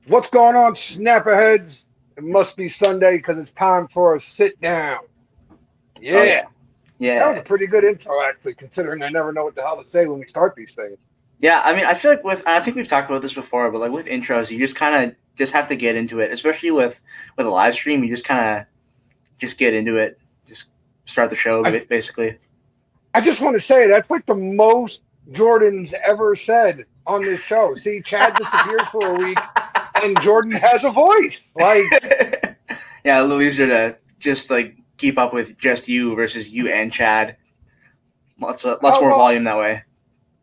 What's going on, Snapperheads? It must be Sunday because it's time for a sit down. Oh Yeah, yeah, that was a yeah, pretty good intro, actually, considering I never know what the hell to say when we start these things. yeah. I mean, I feel like I think we've talked about this before, but like with intros, you just kind of just have to get into it, especially with a live stream. You just kind of just get into it, just start the show I, basically. I just want to say that's like the most Jordan's ever said on this show. See, Chad disappears for a week, and Jordan has a voice. Like, Yeah, a little easier to just like keep up with just you versus you and Chad. Lots more well, volume that way.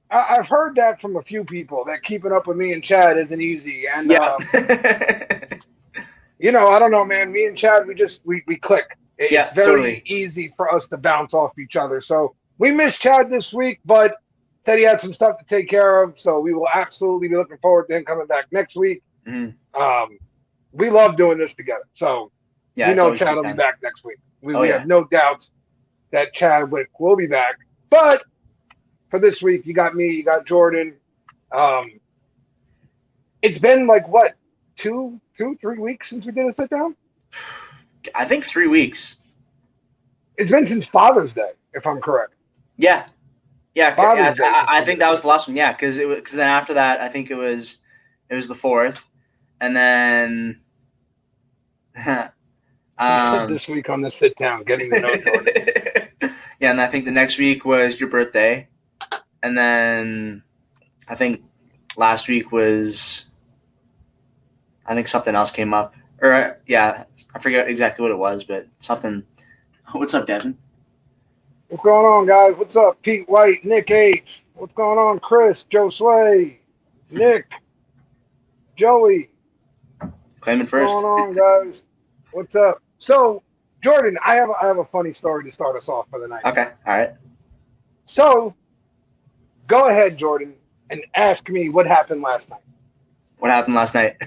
I've heard that from a few people that keeping up with me and Chad isn't easy, and Yeah, I don't know, man. Me and Chad, we click. It's yeah, very totally. easy for us to bounce off each other. So we missed Chad this week, but said he had some stuff to take care of. So we will absolutely be looking forward to him coming back next week. Mm-hmm. Um, we love doing this together. So Yeah, we it's know always a Chad good will be time. back next week. We, Oh we yeah. have no doubts that Chad will be back. But for this week, you got me, you got Jordan. Um, it's been like what, 3 weeks since we did a sit down? I think 3 weeks. It's been since Father's Day, if I'm correct. Yeah, yeah, yeah. Father's Day since I we did think a that was sit the down. last one. Yeah, because then after that, I think it was the fourth, and then He said um, this week on the sit down, getting to know Jordan. yeah, and I think the next week was your birthday, and then I think last week was I think something else came up, or yeah, I forget exactly what it was, but something. What's up, Devin? What's going on, guys? What's up, Pete White, Nick H? What's going on, Chris, Joe Sway, Nick, Joey? Claiming What's going first. on, guys? What's up? So, Jordan, I have a funny story to start us off for the night. Okay, all right. So, go ahead, Jordan, and ask me what happened last night. What happened last night?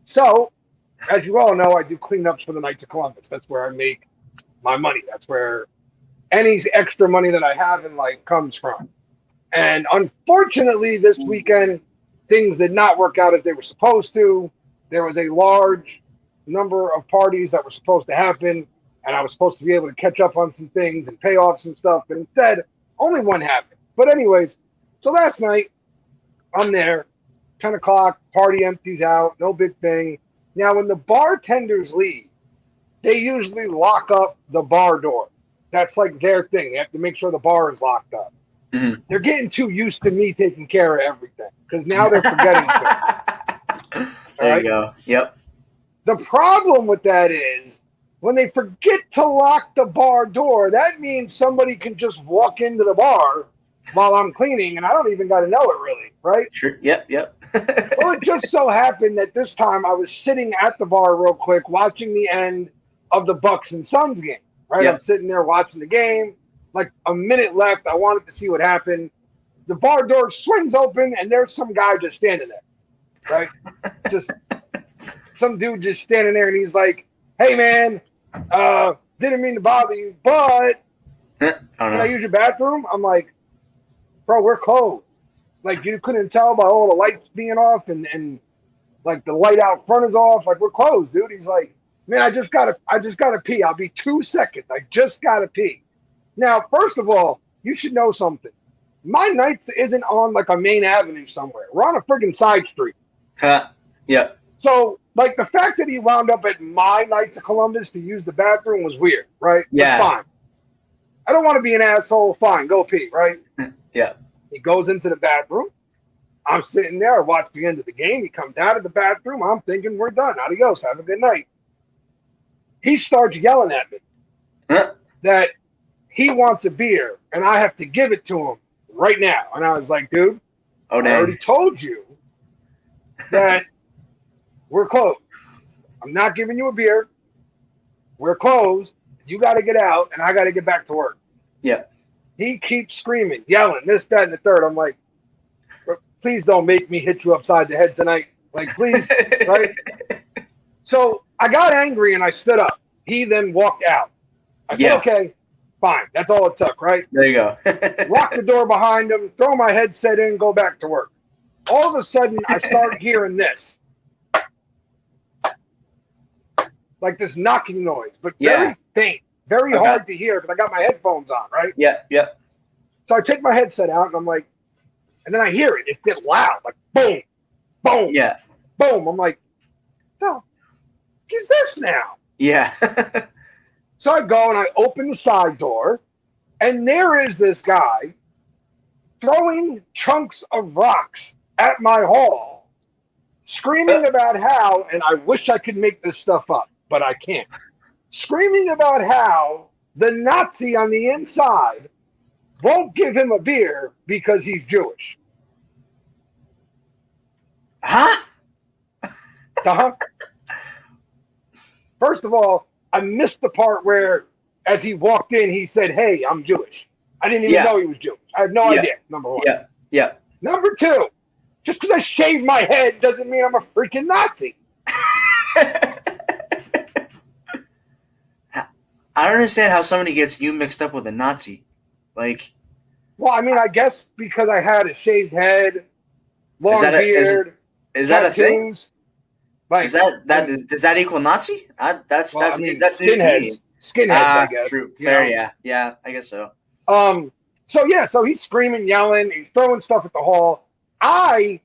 So, as you all know, I do cleanups for the Knights of Columbus. That's where I make my money. That's where any extra money that I have in life comes from. And unfortunately, this weekend, things did not work out as they were supposed to. There was a large number of parties that were supposed to happen, and I was supposed to be able to catch up on some things and pay off some stuff. But instead, only one happened. But, anyways, so last night, I'm there, 10 o'clock, party empties out, no big thing. Now, when the bartenders leave, they usually lock up the bar door. That's like their thing. They have to make sure the bar is locked up. Mhm. They're getting too used to me taking care of everything because now they're forgetting to. All There you right. go. Yep. The problem with that is when they forget to lock the bar door, that means somebody can just walk into the bar while I'm cleaning and I don't even got to know it really. Right. Sure. Yep. Yep. Well, it just so happened that this time I was sitting at the bar real quick watching the end of the Bucks and Suns game. Right. I'm Yep. sitting there watching the game. Like a minute left. I wanted to see what happened. The bar door swings open and there's some guy just standing there, right? Just some dude just standing there and he's like, "Hey man, didn't mean to bother you, but I don't can I know. use your bathroom?" I'm like, "Bro, we're closed." Like you couldn't tell by all the lights being off and like the light out front is off. Like we're closed, dude. He's like, "Man, I just gotta pee. I'll be 2 seconds. I just gotta pee." Now, first of all, you should know something. My Nights isn't on like a main avenue somewhere. We're on a friggin' side street. Huh. Yep. So, like, the fact that he wound up at my Knights of Columbus to use the bathroom was weird, right? But Yeah. fine. I don't want to be an asshole. Fine, go pee, right? Yep. He goes into the bathroom. I'm sitting there, I watch the end of the game. He comes out of the bathroom. I'm thinking, we're done. Adios. Have a good night. He starts yelling at me Huh. that he wants a beer and I have to give it to him right now. And I was like, dude, Oh I already dang. told you that we're closed. I'm not giving you a beer. We're closed. You got to get out, and I got to get back to work. Yep. He keeps screaming, yelling, this, that, and the third. I'm like, please don't make me hit you upside the head tonight. Like, please, right? So I got angry and I stood up. He then walked out. I said, Yeah. okay, fine. That's all it took, right? There you go. Lock the door behind him, throw my headset in, go back to work. All of a sudden, I start hearing this, like this knocking noise, but very faint, very hard to hear because I got my headphones on, right? Yeah, yeah. So I take my headset out and I'm like, and then I hear it. It gets loud, like boom, boom, Yeah. boom. I'm like, no, what is this now? Yeah. So I go and I open the side door, and there is this guy throwing chunks of rocks at my hall, screaming about how, and I wish I could make this stuff up, but I can't. Screaming about how the Nazi on the inside won't give him a beer because he's Jewish. Huh? Uh-huh. First of all, I missed the part where, as he walked in, he said, "Hey, I'm Jewish." I didn't even know he was Jewish. I had no idea, number one. Yeah, yeah. Number two, just because I shaved my head doesn't mean I'm a freaking Nazi. I don't understand how somebody gets you mixed up with a Nazi. Like, well, I mean, I guess because I had a shaved head, long beard, is that a thing? Like, does that equal Nazi? That's news to me. Skinheads, I guess. True. Fair, yeah, I guess so. So he's screaming, yelling, he's throwing stuff at the hall. I,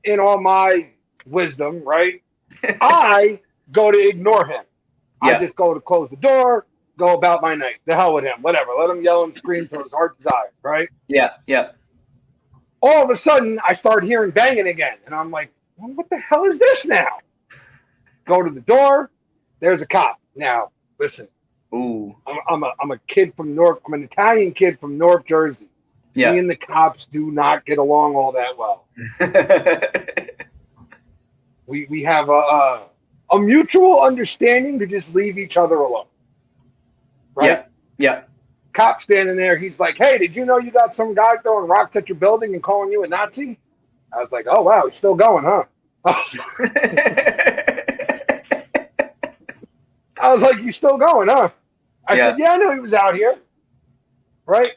in all my wisdom, right, I go to ignore him. I just go to close the door, go about my night. The hell with him, whatever. Let him yell and scream till his heart desires, right? Yeah, yeah. All of a sudden, I start hearing banging again, and I'm like, well, what the hell is this now? Go to the door. There's a cop. Now, listen. Ooh. I'm a kid from North. I'm an Italian kid from North Jersey. Yeah. Me and the cops do not get along all that well. we have a mutual understanding to just leave each other alone. Right? Yeah. Yeah. Cop standing there. He's like, "Hey, did you know you got some guy throwing rocks at your building and calling you a Nazi?" I was like, "Oh wow, he's still going, huh?" I was like, "You still going, huh?" I said, "Yeah, I knew he was out here." Right?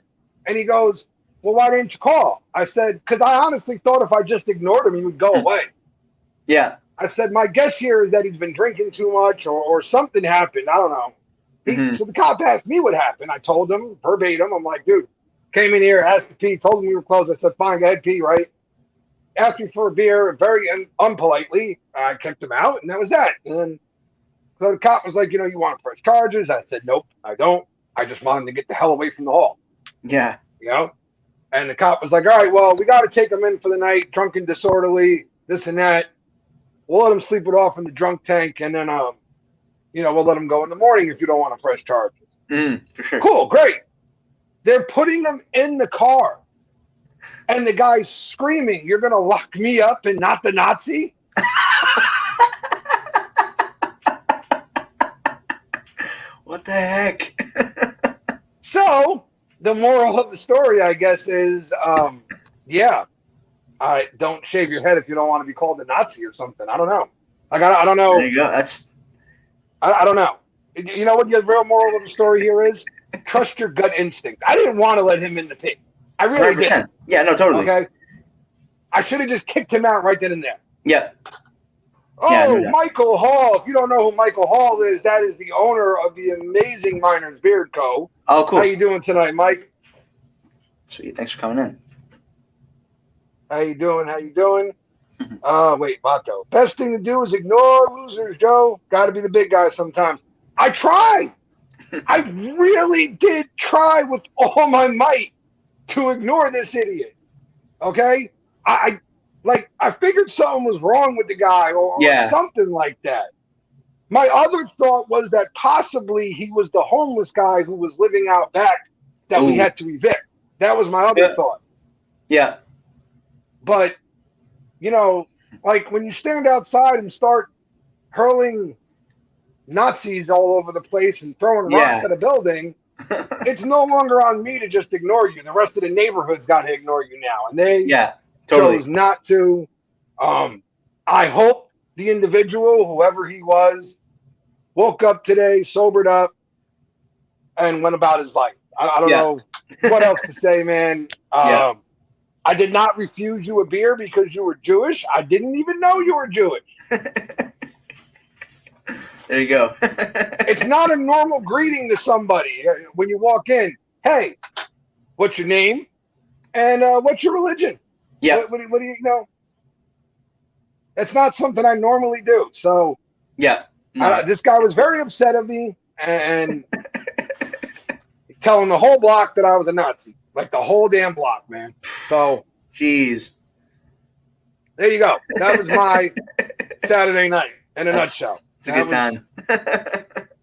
And he goes, "Well, why didn't you call?" I said, "Because I honestly thought if I just ignored him, he would go away." Yeah. I said, "My guess here is that he's been drinking too much or something happened. I don't know." So the cop asked me what happened. I told him verbatim. I'm like, "Dude, came in here, asked to pee, told him we were closed." I said, "Fine, go ahead, pee," right? Asked me for a beer very unpolitely. I kicked him out, and that was that. And then so the cop was like, "You want to press charges?" I said, "Nope, I don't. I just want him to get the hell away from the hall." Yeah. And the cop was like, "All right, well, we got to take him in for the night, drunk and disorderly, this and that. We'll let him sleep it off in the drunk tank, and then, we'll let him go in the morning if you don't want to press charges." For sure. Cool, great. They're putting him in the car, and the guy's screaming, "You're going to lock me up and not the Nazi?" What the heck? So the moral of the story, I guess, is, don't shave your head if you don't want to be called a Nazi or something. I don't know. I don't know. There you go. I don't know. You know what the real moral of the story here is? Trust your gut instinct. I didn't want to let him in the pit. I really 100%. didn't. Yeah, no, totally. Okay. I should have just kicked him out right then and there. Yeah. Oh, Yeah, no doubt. Michael Hall. If you don't know who Michael Hall is, that is the owner of the amazing Miners Beard Co. Oh, cool. How you doing tonight, Mike? Sweet. Thanks for coming in. How you doing? Wait, Vato. Best thing to do is ignore losers, Joe. Got to be the big guy sometimes. I tried. I really did try with all my might to ignore this idiot. Okay? I figured something was wrong with the guy or something like that. My other thought was that possibly he was the homeless guy who was living out back that we had to evict. That was my other thought. Yeah. But, when you stand outside and start hurling Nazis all over the place and throwing rocks at a building, it's no longer on me to just ignore you. The rest of the neighborhood's got to ignore you now. And they chose not to. I hope the individual, whoever he was, woke up today, sobered up, and went about his life. I don't know what else to say, man. I did not refuse you a beer because you were Jewish. I didn't even know you were Jewish. There you go. It's not a normal greeting to somebody when you walk in. Hey, what's your name? And what's your religion? Yeah. What do you know? It's not something I normally do. So Yeah. No. this guy was very upset at me and telling the whole block that I was a Nazi. Like the whole damn block, man. So Jeez. there you go. That was my Saturday night in a nutshell. It's a good time. That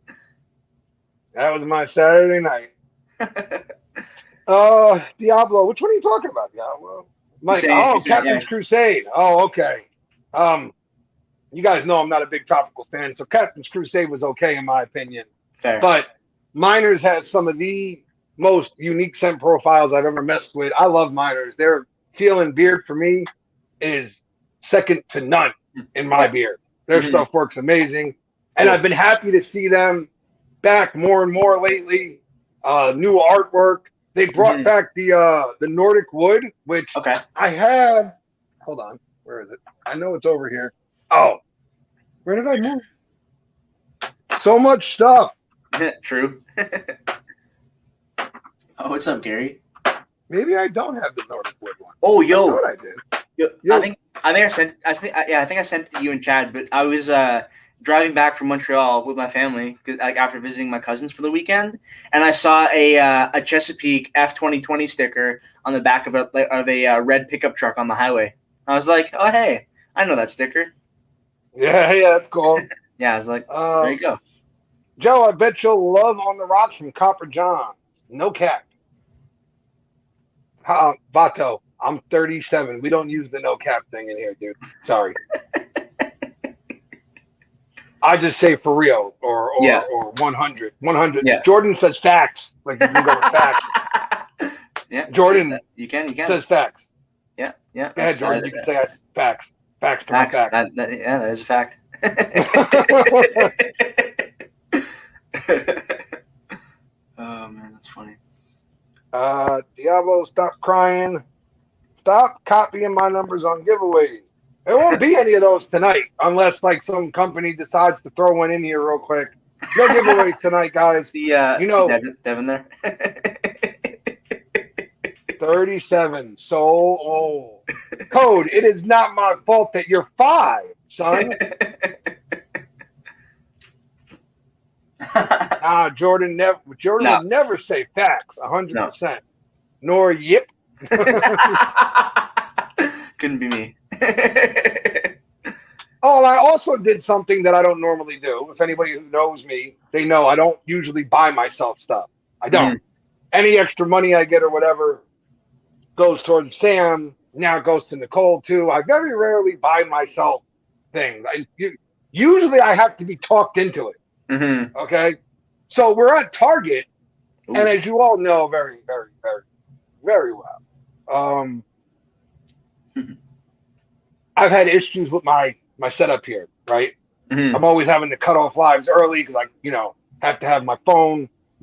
was my Saturday night. Diablo. Which one are you talking about, Diablo? Mike. Captain's Crusade. Oh, okay. You guys know I'm not a big Tropical fan, so Captain's Crusade was okay in my opinion. Fair. But Miners has some of the most unique scent profiles I've ever messed with. I love Miners. Their Feel and Beard for me is second to none in my beard. Their stuff works amazing. And I've been happy to see them back more and more lately. New artwork. They brought back the Nordic wood, which I have. Hold on. Where is it? I know it's over here. Oh, where did I move? So much stuff. True. Oh, what's up, Gary? Maybe I don't have the Nordic wood one. Oh, yo. I thought I did. Yo. I think I sent it to you and Chad, but I was driving back from Montreal with my family, like after visiting my cousins for the weekend, and I saw a Chesapeake F2020 sticker on the back of a red pickup truck on the highway. I was like, oh hey, I know that sticker. Yeah, that's cool. Yeah, I was like, there you go. Joe, I bet you'll love On the Rocks from Copper John. No cap. Vato, I'm 37. We don't use the no cap thing in here, dude. Sorry. I just say for real or 100. 100. Yeah. Jordan says facts. Like you can go with facts. Yeah. Jordan you can. says facts. Yeah. Go ahead, Jordan. You can say facts. Facts. That is a fact. Oh man, that's funny. Diablo, stop crying. Stop copying my numbers on giveaways. There won't be any of those tonight unless like some company decides to throw one in here real quick. No giveaways tonight, guys. See Devin there. 37, so old. Code, it is not my fault that you're 5, son. Jordan would never say facts 100%. Nor yip. Couldn't be me. Oh, and I also did something that I don't normally do. If anybody who knows me, they know I don't usually buy myself stuff. I don't. Any extra money I get or whatever goes towards Sam. Now it goes to Nicole too. I very rarely buy myself things. Usually I have to be talked into it. Mm-hmm. Okay? So we're at Target, and as you all know very, very, very, very well, I've had issues with my setup here, right? I'm always having to cut off lives early because I, have to have my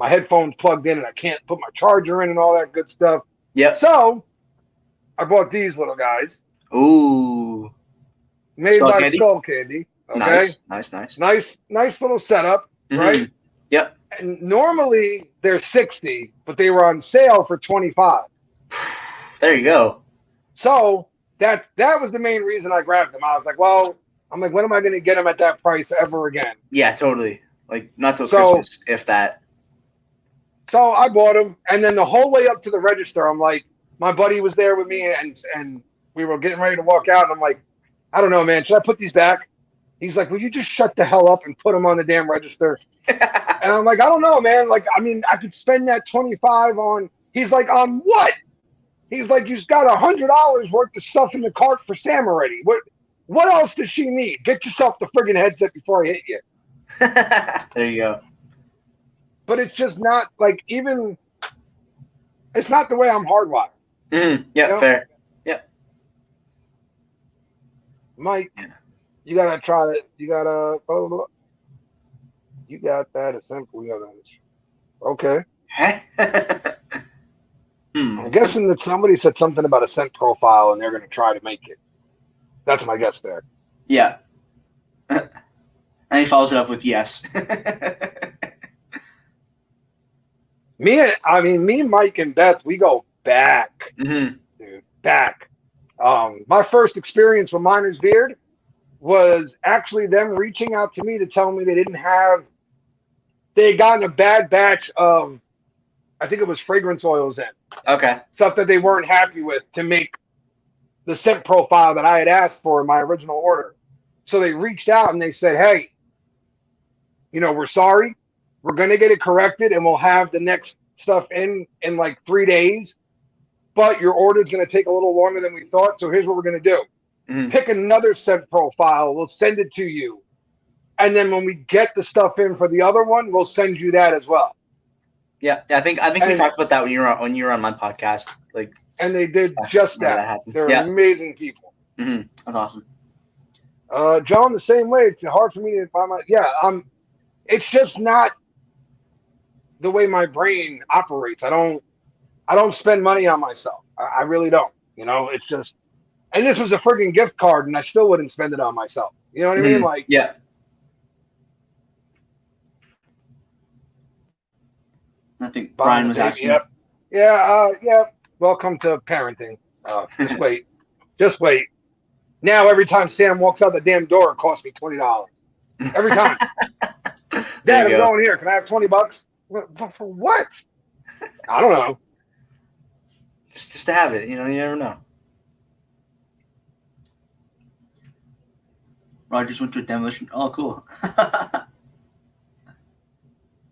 headphones plugged in, and I can't put my charger in and all that good stuff. Yeah. So I bought these little guys. Ooh. Made by Skull Candy. Okay. Nice little setup, right? Yep. And normally they're 60, but they were on sale for 25. There you go. So that was the main reason I grabbed them. I was like, when am I going to get them at that price ever again? Yeah, totally. Like not till Christmas, if that. So I bought them, and then the whole way up to the register, I'm like, my buddy was there with me, and we were getting ready to walk out, and I'm like, I don't know, man, should I put these back? He's like, will you just shut the hell up and put them on the damn register? And I'm like, I don't know, man. Like, I mean, I could spend that 25 on. He's like, on what? He's like, you've got $100 worth of stuff in the cart for Sam already. What else does she need? Get yourself the friggin' headset before I hit you. There you go. But it's just not like it's not the way I'm hardwired. Yeah, fair. Yeah. Mike, you gotta try it. You gotta. Blah, blah, blah. You got that. It's simple. You got that. Okay. I'm guessing that somebody said something about a scent profile and they're going to try to make it. That's my guess there. Yeah. And he follows it up with yes. Me, Mike, and Beth, we go back, Mm-hmm. dude, back. My first experience with Miner's Beard was actually them reaching out to me to tell me they had gotten a bad batch of, I think it was fragrance oils in, Okay. stuff that they weren't happy with to make the scent profile that I had asked for in my original order. So they reached out and they said, hey, we're sorry. We're going to get it corrected and we'll have the next stuff in like 3 days. But your order is going to take a little longer than we thought. So here's what we're going to do. Mm-hmm. Pick another scent profile. We'll send it to you. And then when we get the stuff in for the other one, we'll send you that as well. Yeah, I think we talked about that when you were on my podcast. And they did just that. They're amazing people. Mm-hmm. That's awesome. John, the same way. It's hard for me to find it's just not the way my brain operates. I don't spend money on myself. I really don't. It's just, and this was a friggin' gift card, and I still wouldn't spend it on myself. You know what I mean? Like, yeah. I think Brian was asking. Yep. Yeah. Welcome to parenting. Just wait. Now every time Sam walks out the damn door, it costs me $20. Every time. Dad, I'm going here. Can I have $20? For what? I don't know. Just to have it, you never know. Rogers went to a demolition. Oh, cool.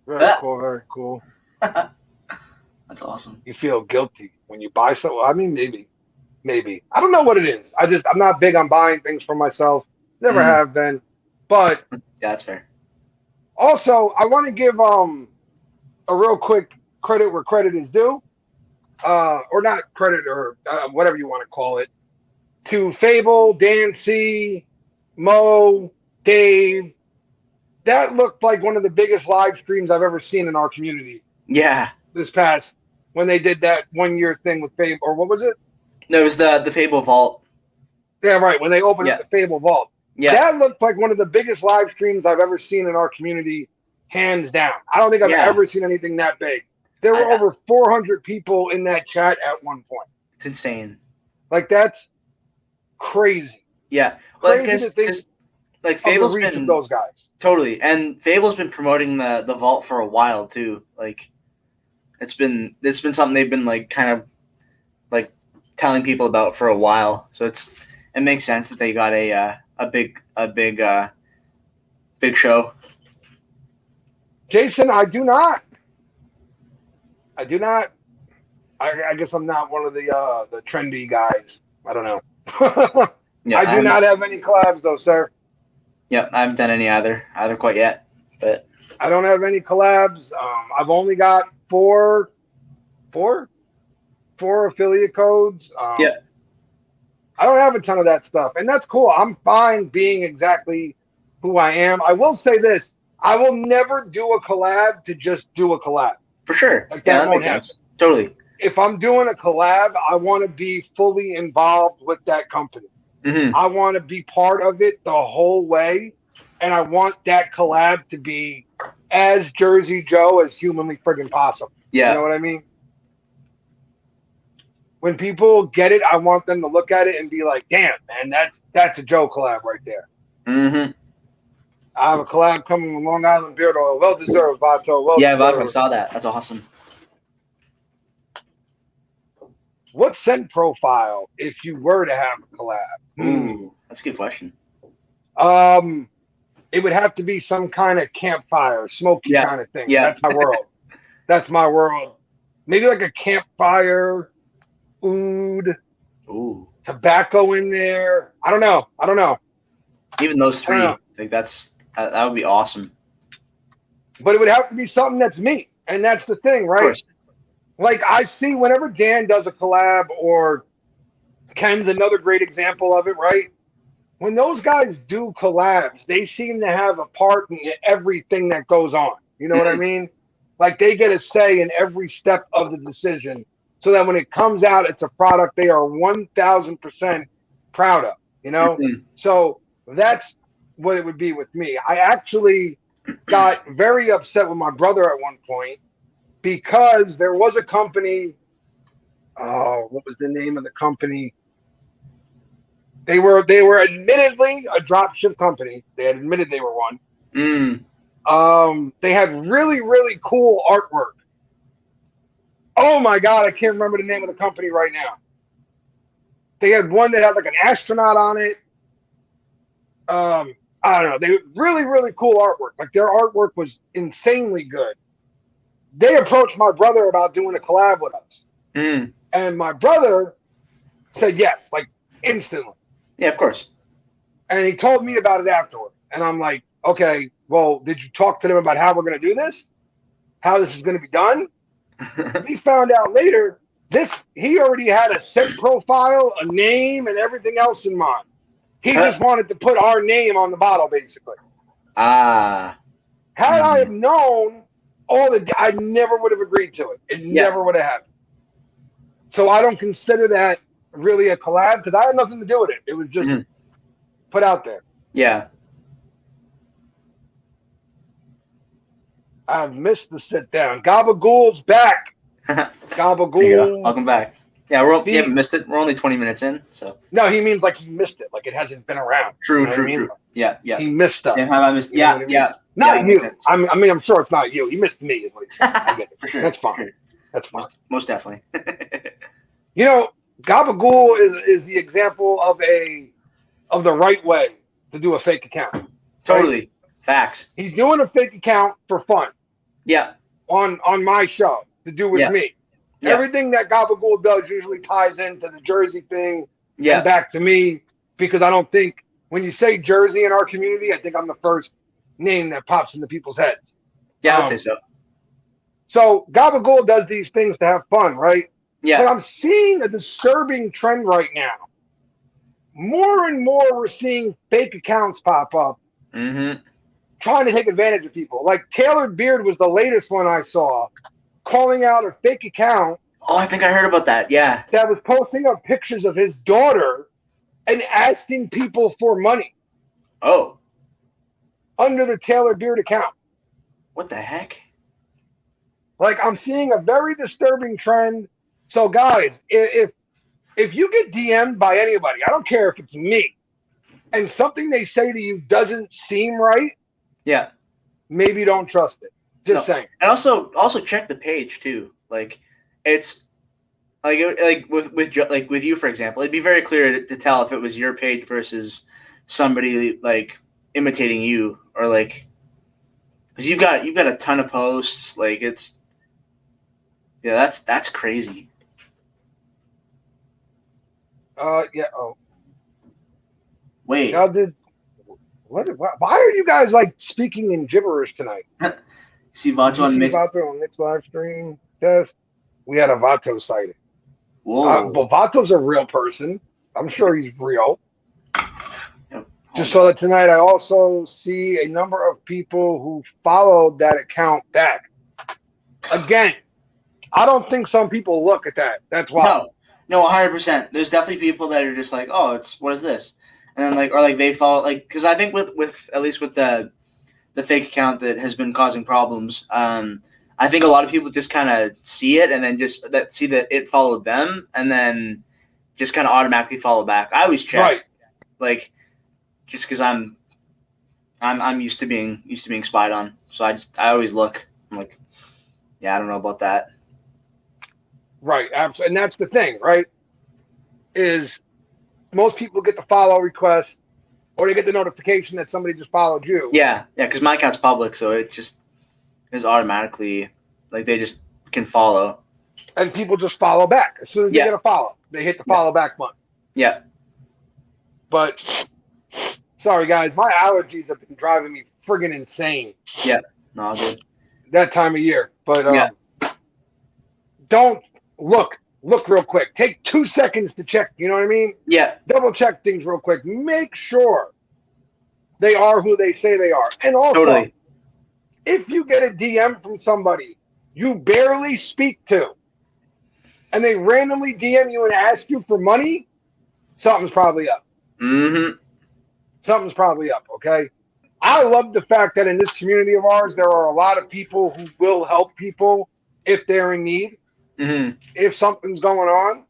Very cool. That's awesome. You feel guilty when you buy something. I mean, maybe. I don't know what it is. I'm not big on buying things for myself. Never have been. But yeah, that's fair. Also, I want to give a real quick credit where credit is due, or not credit, or whatever you want to call it, to Fable, Dan C, Mo, Dave. That looked like one of the biggest live streams I've ever seen in our community. Yeah. This past, when they did that 1 year thing with Fable, or what was it? No, it was the Fable Vault. Yeah, right. When they opened up the Fable Vault. Yeah. That looked like one of the biggest live streams I've ever seen in our community, hands down. I don't think I've ever seen anything that big. There were over 400 people in that chat at one point. It's insane. Like, that's crazy. Yeah. Well, because Fable's been those guys. Totally. And Fable's been promoting the vault for a while too. Like, it's been something they've been kind of telling people about for a while. So it makes sense that they got a big show. Jason, I do not. I guess I'm not one of the trendy guys. I don't know. I do not have any collabs though, sir. Yeah, I haven't done any either quite yet. But I don't have any collabs. I've only got four affiliate codes. Yeah. I don't have a ton of that stuff, and that's cool. I'm fine being exactly who I am. I will say this: I will never do a collab to just do a collab. For sure. That makes sense. Totally. If I'm doing a collab, I want to be fully involved with that company. Mm-hmm. I want to be part of it the whole way, and I want that collab to be as Jersey Joe as humanly friggin' possible. Yeah. You know what I mean? When people get it, I want them to look at it and be like, damn, man, that's a Joe collab right there. Mm-hmm. I have a collab coming with Long Island Beard Oil. Well-deserved, Vato. Yeah, Vato, I saw that. That's awesome. What scent profile if you were to have a collab? Ooh, that's a good question. It would have to be some kind of campfire, smoky kind of thing. Yeah. That's my world. Maybe like a campfire, oud, tobacco in there. I don't know. Even those three, that would be awesome. But it would have to be something that's me, and that's the thing, right? Of course. Like, I see whenever Dan does a collab, or Ken's another great example of it, right? When those guys do collabs, they seem to have a part in everything that goes on. You know what I mean? Like, they get a say in every step of the decision so that when it comes out, it's a product they are 1,000% proud of, you know? Mhm. So that's what it would be with me. I actually got very upset with my brother at one point because there was a company. Oh, what was the name of the company? They were admittedly a dropship company. They had admitted they were one. Mm. They had really, really cool artwork. Oh my God, I can't remember the name of the company right now. They had one that had like an astronaut on it. I don't know. They really, really cool artwork. Like their artwork was insanely good. They approached my brother about doing a collab with us, Mm. and my brother said yes, like instantly. Yeah, of course. And he told me about it afterward. And I'm like, okay, well, did you talk to them about how we're going to do this? How this is going to be done? We found out later he already had a set profile, a name, and everything else in mind. He just wanted to put our name on the bottle, basically. Ah. Had I have known I never would have agreed to it. It Yeah. never would have happened. So I don't consider that really a collab because I had nothing to do with it. It was just put out there. Yeah. I've missed the sit down. Gabagool's back. Gabagool. Welcome back. Yeah, you haven't missed it. We're only 20 minutes in, so. No, he means like he missed it, like it hasn't been around. True, you know true, what I mean? true. Yeah, yeah. He missed stuff. Yeah, have I missed? You know Yeah, what I mean? yeah. Not yeah, you. I'm sure it's not you. He missed me, is what he said. I get it. For sure. That's fine. Sure. That's fine. Most definitely. You know, Gabagool is the example of the right way to do a fake account. Totally. Right? Facts. He's doing a fake account for fun. Yeah. On my show to do with me. Yeah. Everything that Gabagool does usually ties into the Jersey thing and back to me because I don't think when you say Jersey in our community, I think I'm the first name that pops into people's heads. Yeah, I'd say so. So Gabagool does these things to have fun, right? Yeah. But I'm seeing a disturbing trend right now. More and more we're seeing fake accounts pop up. Mm-hmm. Trying to take advantage of people. Like Tailored Beard was the latest one I saw, calling out a fake account. Oh, I think I heard about that. Yeah. That was posting up pictures of his daughter and asking people for money. Oh. Under the Tailored Beard account. What the heck? Like I'm seeing a very disturbing trend. So guys, if you get DM'd by anybody, I don't care if it's me, and something they say to you doesn't seem right, yeah, maybe don't trust it. Just saying. And also check the page too. Like it's like with you, for example, it'd be very clear to tell if it was your page versus somebody like imitating you, or like because you've got a ton of posts. Like it's that's crazy. Yeah. Oh. Wait. Now why are you guys like speaking in gibberish tonight? See Vato on Nick's live stream test. We had a Vato sighting. Whoa. But Vato's a real person. I'm sure he's real. Yeah. Just so that tonight I also see a number of people who followed that account back. Again, I don't think some people look at that. That's why. No, 100%. There's definitely people that are just like, oh, what is this? And then like, or like they follow, like, because I think with at least with the fake account that has been causing problems, I think a lot of people just kind of see it and then just see that it followed them and then just kind of automatically follow back. I always check, like, just because I'm used to being spied on, so I always look. I'm like, yeah, I don't know about that. Right, absolutely, and that's the thing, right? Is most people get the follow request, or they get the notification that somebody just followed you. Yeah, because my account's public, so it just is automatically like they just can follow. And people just follow back as soon as they get a follow. They hit the follow back button. Yeah. But sorry, guys, my allergies have been driving me friggin' insane. Yeah, no, good. That time of year, but don't. Look real quick. Take 2 seconds to check. You know what I mean? Yeah. Double check things real quick. Make sure they are who they say they are. And also, if you get a DM from somebody you barely speak to, and they randomly DM you and ask you for money, something's probably up. Mm-hmm. Something's probably up, okay? I love the fact that in this community of ours, there are a lot of people who will help people if they're in need, Mm-hmm. if something's going on.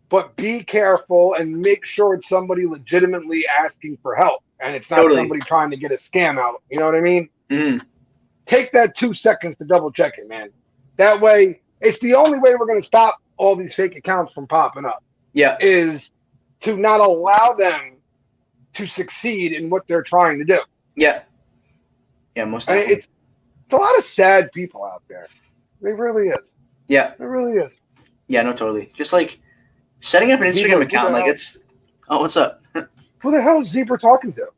But be careful and make sure it's somebody legitimately asking for help and it's not Totally. somebody trying to get a scam out. You know what I mean? Mm-hmm. Take that 2 seconds to double check it, man. That way, it's the only way we're going to stop all these fake accounts from popping up Yeah. is to not allow them to succeed in what they're trying to do. Yeah. Yeah, most And definitely. it's a lot of sad people out there. It really is. Yeah. It really is. Yeah, no, totally. Just like setting up an Zebra, Instagram who account, the like hell- it's. Oh, what's up? Who the hell is Zebra talking to?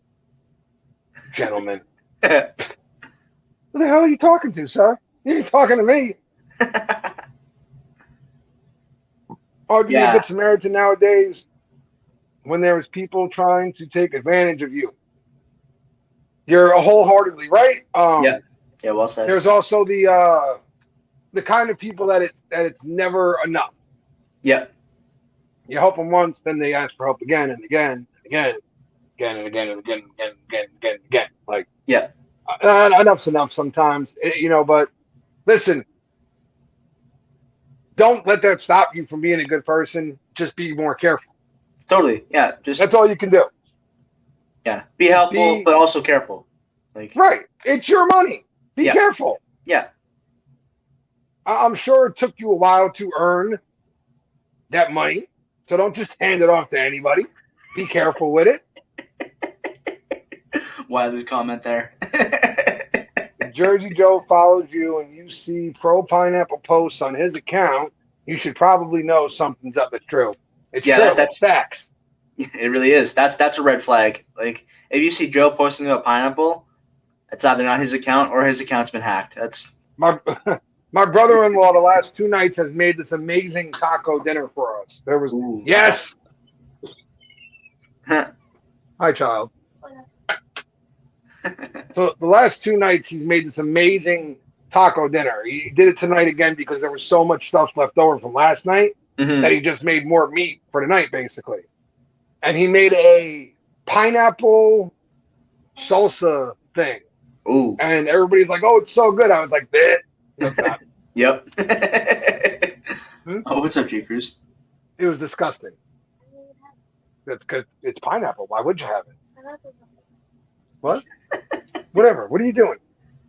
Gentlemen. Who the hell are you talking to, sir? You ain't talking to me. Hard to be a Yeah. good Samaritan nowadays when there's people trying to take advantage of you. You're wholeheartedly right. Yeah. Yeah, well said. There's also the kind of people that it's never enough. Yeah. You help them once, then they ask for help again and again and again, again and again and again and again and again and again and again. Like, Yeah. Enough's enough sometimes, but listen, don't let that stop you from being a good person. Just be more careful. Totally. Yeah. Just That's all you can do. yeah. Be helpful, but also careful. Like Right. It's your money. Be Yeah. careful. Yeah. I'm sure it took you a while to earn that money. So don't just hand it off to anybody. Be careful with it. Why this comment there? If Jersey Joe follows you and you see pro pineapple posts on his account, you should probably know something's up. It's true. It's Yeah, true. that's Facts. It really is. That's a red flag. Like if you see Joe posting about pineapple, it's either not his account or his account's been hacked. That's My my brother-in-law the last 2 nights has made this amazing taco dinner for us. There was Ooh. yes. Hi, child. So the last 2 nights he's made this amazing taco dinner. He did it tonight again because there was so much stuff left over from last night Mhm. that he just made more meat for tonight, basically. And he made a pineapple salsa thing. Ooh. And everybody's like, "Oh, it's so good." I was like, "Bleh." No, it's not. Yep. Hmm? Oh, what's up, J. Cruz? It was disgusting. That's because it's pineapple. Why would you have it? What? Whatever. What are you doing?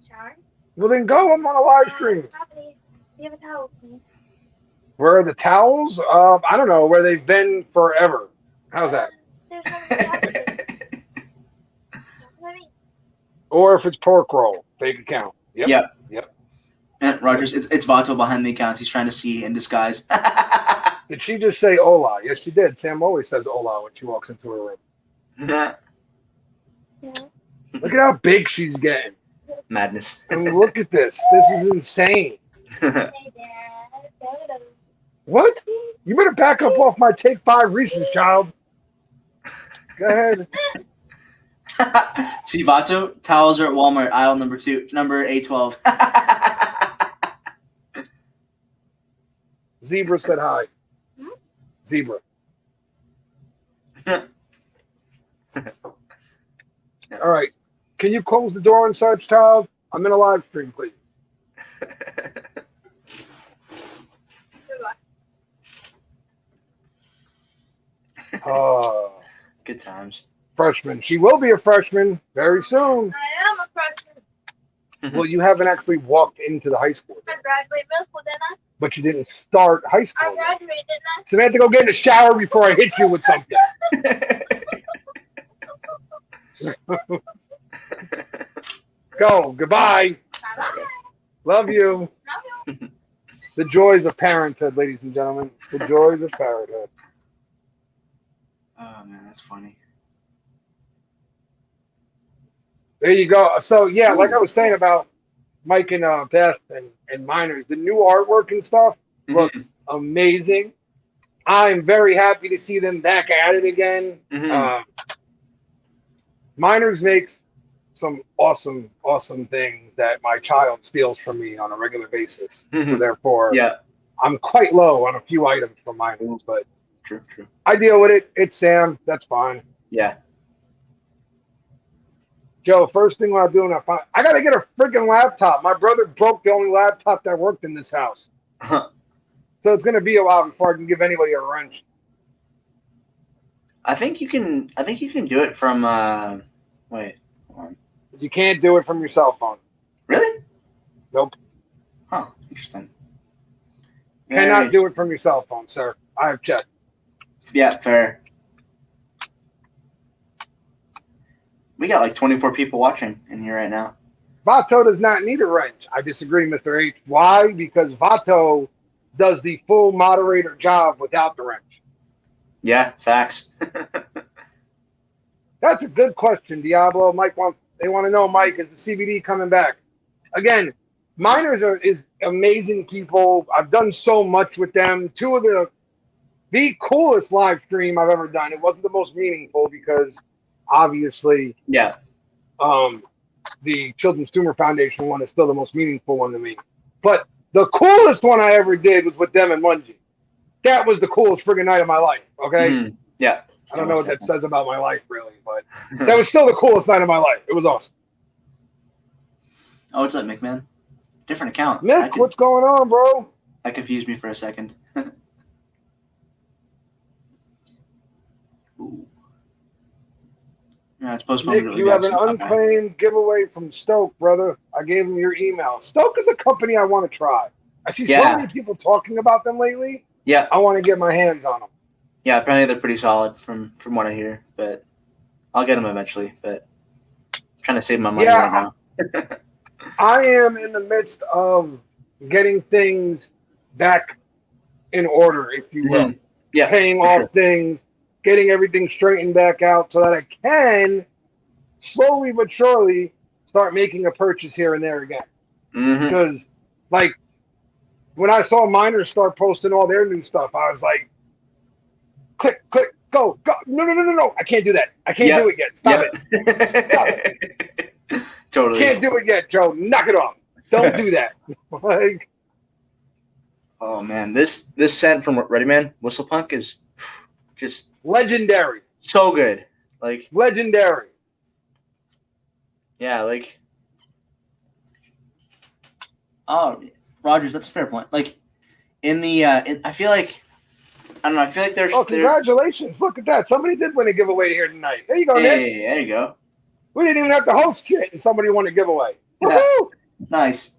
Shower. Well, then go. I'm on a live stream. Property. Do you have a towel, please? Where are the towels? I don't know. Where they've been forever. How's that? There's one in the closet. Let me. Or if it's pork roll, fake account. Yep. Yep. Yep. And Rogers, it's Vato behind the accounts. He's trying to see in disguise. Did she just say hola? Yes, she did. Sam always says hola when she walks into her room. Yeah. Look at how big she's getting. Madness. And look at this. This is insane. Hey, Dad. What? You better back up off my Take 5 Reese's, child. Go ahead. See, Vato, towels are at Walmart, aisle number A12. Zebra said hi. Hmm? Zebra. All right. Can you close the door and such, child? I'm in a live stream, please. Good times. Freshman. She will be a freshman very soon. I am a freshman. Well, you haven't actually walked into the high school I yet, graduated middle school, didn't I? but you didn't start high I school yet. graduated, didn't Samantha, go get in the shower before I hit you with something. Go. Goodbye. I? Bye-bye. Love you. Love you. The joys of parenthood, ladies and gentlemen. The joys of parenthood. Oh man, that's funny. There you go. So yeah, like I was saying about Mike and Beth and Miners, the new artwork and stuff looks amazing. I'm very happy to see them back at it again. Mhm. Miners makes some awesome things that my child steals from me on a regular basis. So Mhm. therefore, Yeah. I'm quite low on a few items from mine, but True. I deal with it. It's Sam. That's fine. Yeah. Joe, first thing I'm doing, I got to get a freaking laptop. My brother broke the only laptop that worked in this house. So it's going to be a while before I can give anybody a wrench. I think you can do it from wait, hold on. You can't do it from your cell phone. Really? Nope. Huh, interesting. Cannot do it from your cell phone, sir. I have checked. Yeah, fair. We got like 24 people watching in here right now. Vato does not need a wrench. I disagree, Mr. H. Why? Because Vato does the full moderator job without the wrench. Yeah, facts. That's a good question, Diablo. They want to know, Mike, is the CBD coming back? Again, miners is amazing people. I've done so much with them. Two of the coolest live stream I've ever done. It wasn't the most meaningful because obviously Yeah. The Children's Tumor Foundation one is still the most meaningful one to me. But the coolest one I ever did was with them and Mungie. That was the coolest friggin' night of my life, okay? Mm-hmm. Yeah. I don't know what that says about my life, really, but that was still the coolest night of my life. It was awesome. Oh, what's up, Mick, man? Different account. Nick, what's going on, bro? That confused me for a second. Ooh. Yeah, it's postponed. Nick, you have an unclaimed giveaway from Stoke, brother. I gave him your email. Stoke is a company I want to try. I see so many people talking about them lately. Yeah. I want to get my hands on them. Yeah, apparently they're pretty solid from what I hear, but I'll get them eventually. But I'm trying to save my money right now. I am in the midst of getting things back in order, if you will. Mm-hmm. Yeah, paying off things, getting everything straightened back out so that I can slowly but surely start making a purchase here and there again. Mm-hmm. Because, like, when I saw miners start posting all their new stuff, I was like, click, go. No. I can't do that. I can't do it yet. Stop it. Stop it. Totally. Can't do it yet, Joe. Knock it off. Don't do that. Like, oh, man. This scent from Ready Man, Whistle Punk, is just legendary. So good. Like, legendary. Yeah, like, oh, Rogers, that's a fair point. Like, in the, I feel like, I don't know, I feel like there's... Oh, congratulations. Look at that. Somebody did win a giveaway here tonight. There you go, Nick. Hey, there you go. We didn't even have to host shit, and somebody won a giveaway. Yeah. Woohoo! Nice.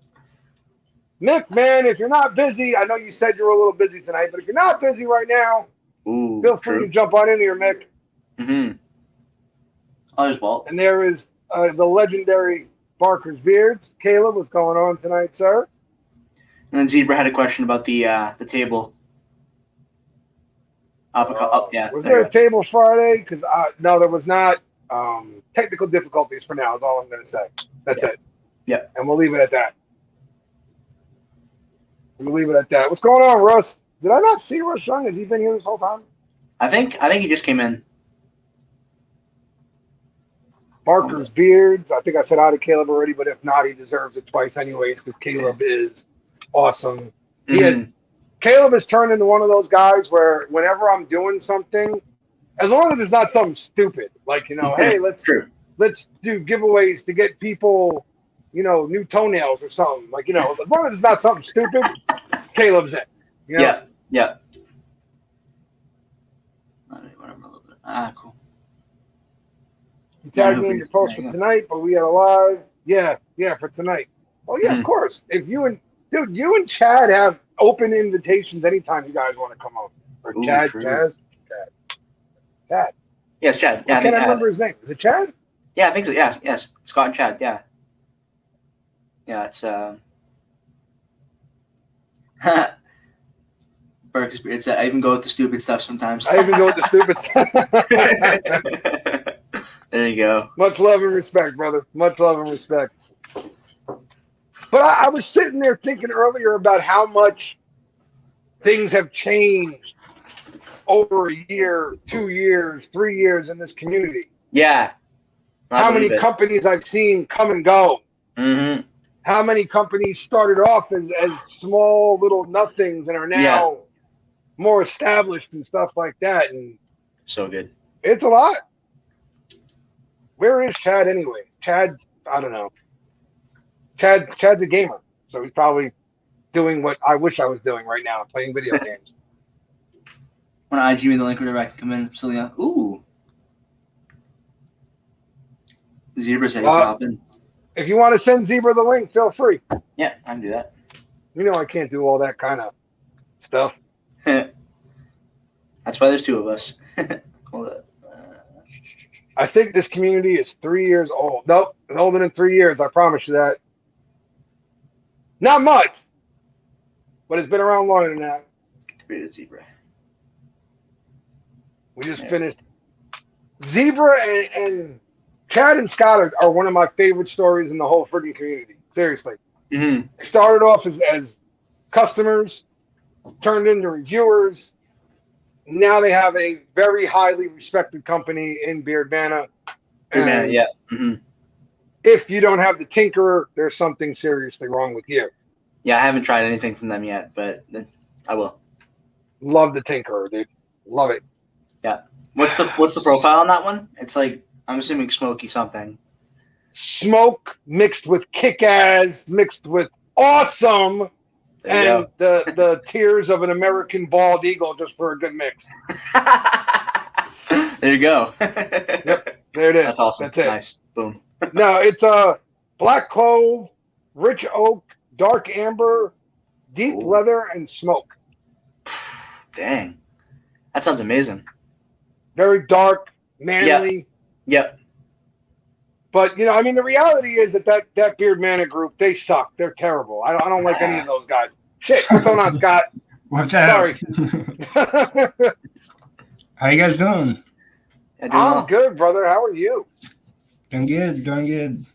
Nick, man, if you're not busy, I know you said you were a little busy tonight, but if you're not busy right now, feel free to jump on in here, Mick. Mm-hmm. Oh, there's Walt. And there is the legendary Barker's Beards. Caleb, what's going on tonight, sir? And then Zebra had a question about the table. Yeah. Was there a table Friday? Because no, there was not. Technical difficulties for now is all I'm going to say. That's it. Yeah. And we'll leave it at that. What's going on, Russ? Did I not see Russ Young? Has he been here this whole time? I think he just came in. Barker's Beards. I think I said hi to Caleb already, but if not, he deserves it twice anyways because Caleb is awesome. Caleb has turned into one of those guys where whenever I'm doing something, as long as it's not something stupid, like, hey, let's do giveaways to get people, new toenails or something. Like, as long as it's not something stupid, Caleb's in. Yeah. Cool. You tagged me in your post for tonight, but we had a live. Yeah, for tonight. Oh, yeah, of course. If you and Chad have open invitations anytime you guys want to come on. Or Chad. Yes, Chad. Yeah, I can't remember his name. Is it Chad? Yeah, I think so. Yes. Scott and Chad, yeah. Yeah, it's Burke's Beard. I even go with the stupid stuff sometimes. I even go with the stupid stuff. There you go. Much love and respect, brother. Much love and respect. But I was sitting there thinking earlier about how much things have changed over a year, 2 years, 3 years in this community. Yeah. How many companies I've seen come and go. Mm-hmm. how many companies started off as small little nothings and are now more established and stuff like that. And So good. it's a lot. Where is Chad anyway? Chad, I don't know. Chad's a gamer, so he's probably doing what I wish I was doing right now, playing video games. When I IG me the link whenever I can come in. Celia. Ooh. Zebra said he can hop in. If you want to send Zebra the link, feel free. Yeah, I can do that. You know I can't do all that kind of stuff. That's why there's two of us. Hold up. I think this community is 3 years old. Nope, it's older than 3 years. I promise you that. Not much, but it's been around longer than that. Zebra. We just finished. Zebra and Chad and Scott are one of my favorite stories in the whole freaking community. Seriously. Mm-hmm. They started off as customers, turned into reviewers. Now they have a very highly respected company in Beardmana. Beardmana, yeah. Mm-hmm. If you don't have the Tinkerer, there's something seriously wrong with you. Yeah, I haven't tried anything from them yet, but I will. Love the Tinkerer, dude. Love it. Yeah. What's the profile on that one? It's like, I'm assuming smoky something. Smoke mixed with kick-ass, mixed with awesome, and the tears of an American bald eagle just for a good mix. There you go. Yep, there it is. That's awesome. That's it. Nice. Boom. No, it's black clove, rich oak, dark amber, deep leather, and smoke. Dang. That sounds amazing. Very dark, manly. Yep. But, you know, I mean, the reality is that Beardmana group, they suck. They're terrible. I don't like any of those guys. Shit, what's going on, Scott? What's up? Sorry. How you guys doing? Yeah, I'm good, brother. How are you? Doing good.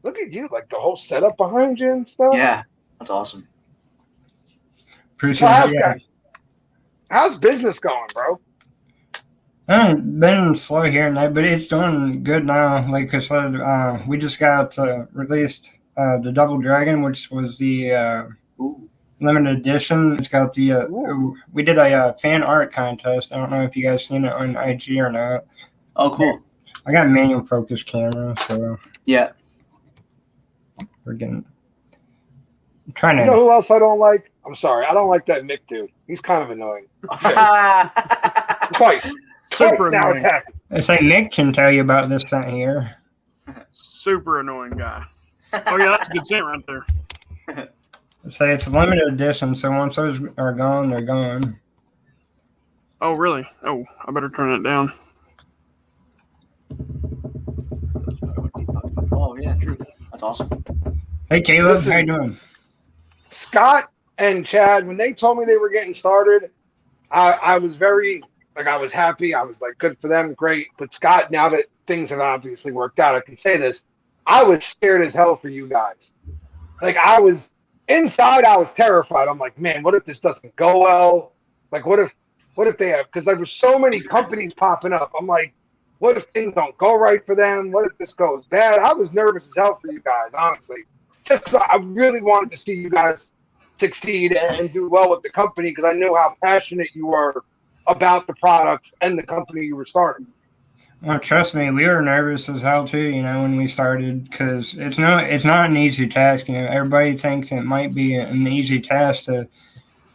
Look at you, like the whole setup behind you and stuff. Yeah, that's awesome. Appreciate it. How's business going, bro? Been slow here and there, but it's doing good now. Like I said, we just got released the Double Dragon, which was the limited edition. It's got the we did a fan art contest. I don't know if you guys seen it on IG or not. Oh, cool. I got a manual focus camera, so yeah, we're trying to. You know who else I don't like? I'm sorry, I don't like that Mick dude. He's kind of annoying. Twice. Super annoying. It's like Nick can tell you about this thing here. Super annoying guy. Oh yeah, that's a good scent right there. Say it's a limited edition, so once those are gone, they're gone. Oh really? Oh, I better turn it down. Oh yeah, true. That's awesome. Hey Caleb, Listen, how you doing? Scott and Chad, when they told me they were getting started, I was very I was happy. I was like, good for them, great. But Scott, now that things have obviously worked out, I can say this. I was scared as hell for you guys. Like I was inside, I was terrified. I'm like, man, what if this doesn't go well? Like, what if they have? Because there were so many companies popping up. I'm like, what if things don't go right for them? What if this goes bad? I was nervous as hell for you guys, honestly. I really wanted to see you guys succeed and do well with the company because I knew how passionate you were about the products and the company you were starting. Well, trust me, we were nervous as hell too, when we started, because it's not an easy task. Everybody thinks it might be an easy task to,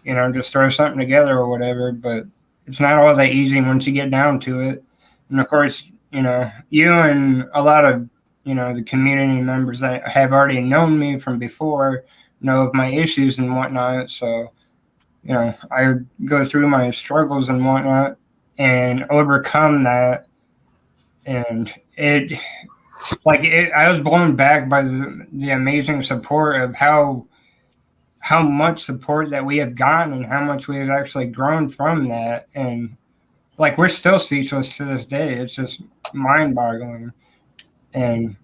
just throw something together or whatever, but it's not all that easy once you get down to it. And of course, you and a lot of, the community members that have already known me from before know of my issues and whatnot. So, I go through my struggles and whatnot and overcome that. And I was blown back by the amazing support of how much support that we have gotten and how much we have actually grown from that. And we're still speechless to this day. It's just mind boggling. And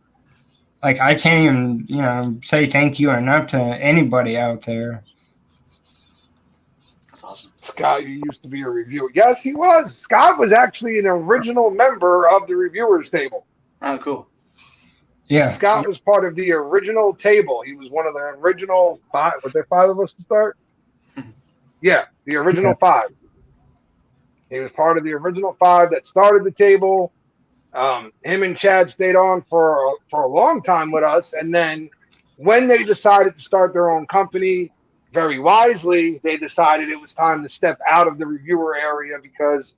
I can't even, say thank you enough to anybody out there. Scott, you used to be a reviewer. Yes, he was. Scott was actually an original member of the reviewers table. Oh, cool. Yeah. Scott was part of the original table. He was one of the original 5. Was there 5 of us to start? Yeah, the original 5. He was part of the original 5 that started the table. Him and Chad stayed on for a long time with us, and then when they decided to start their own company, very wisely, they decided it was time to step out of the reviewer area because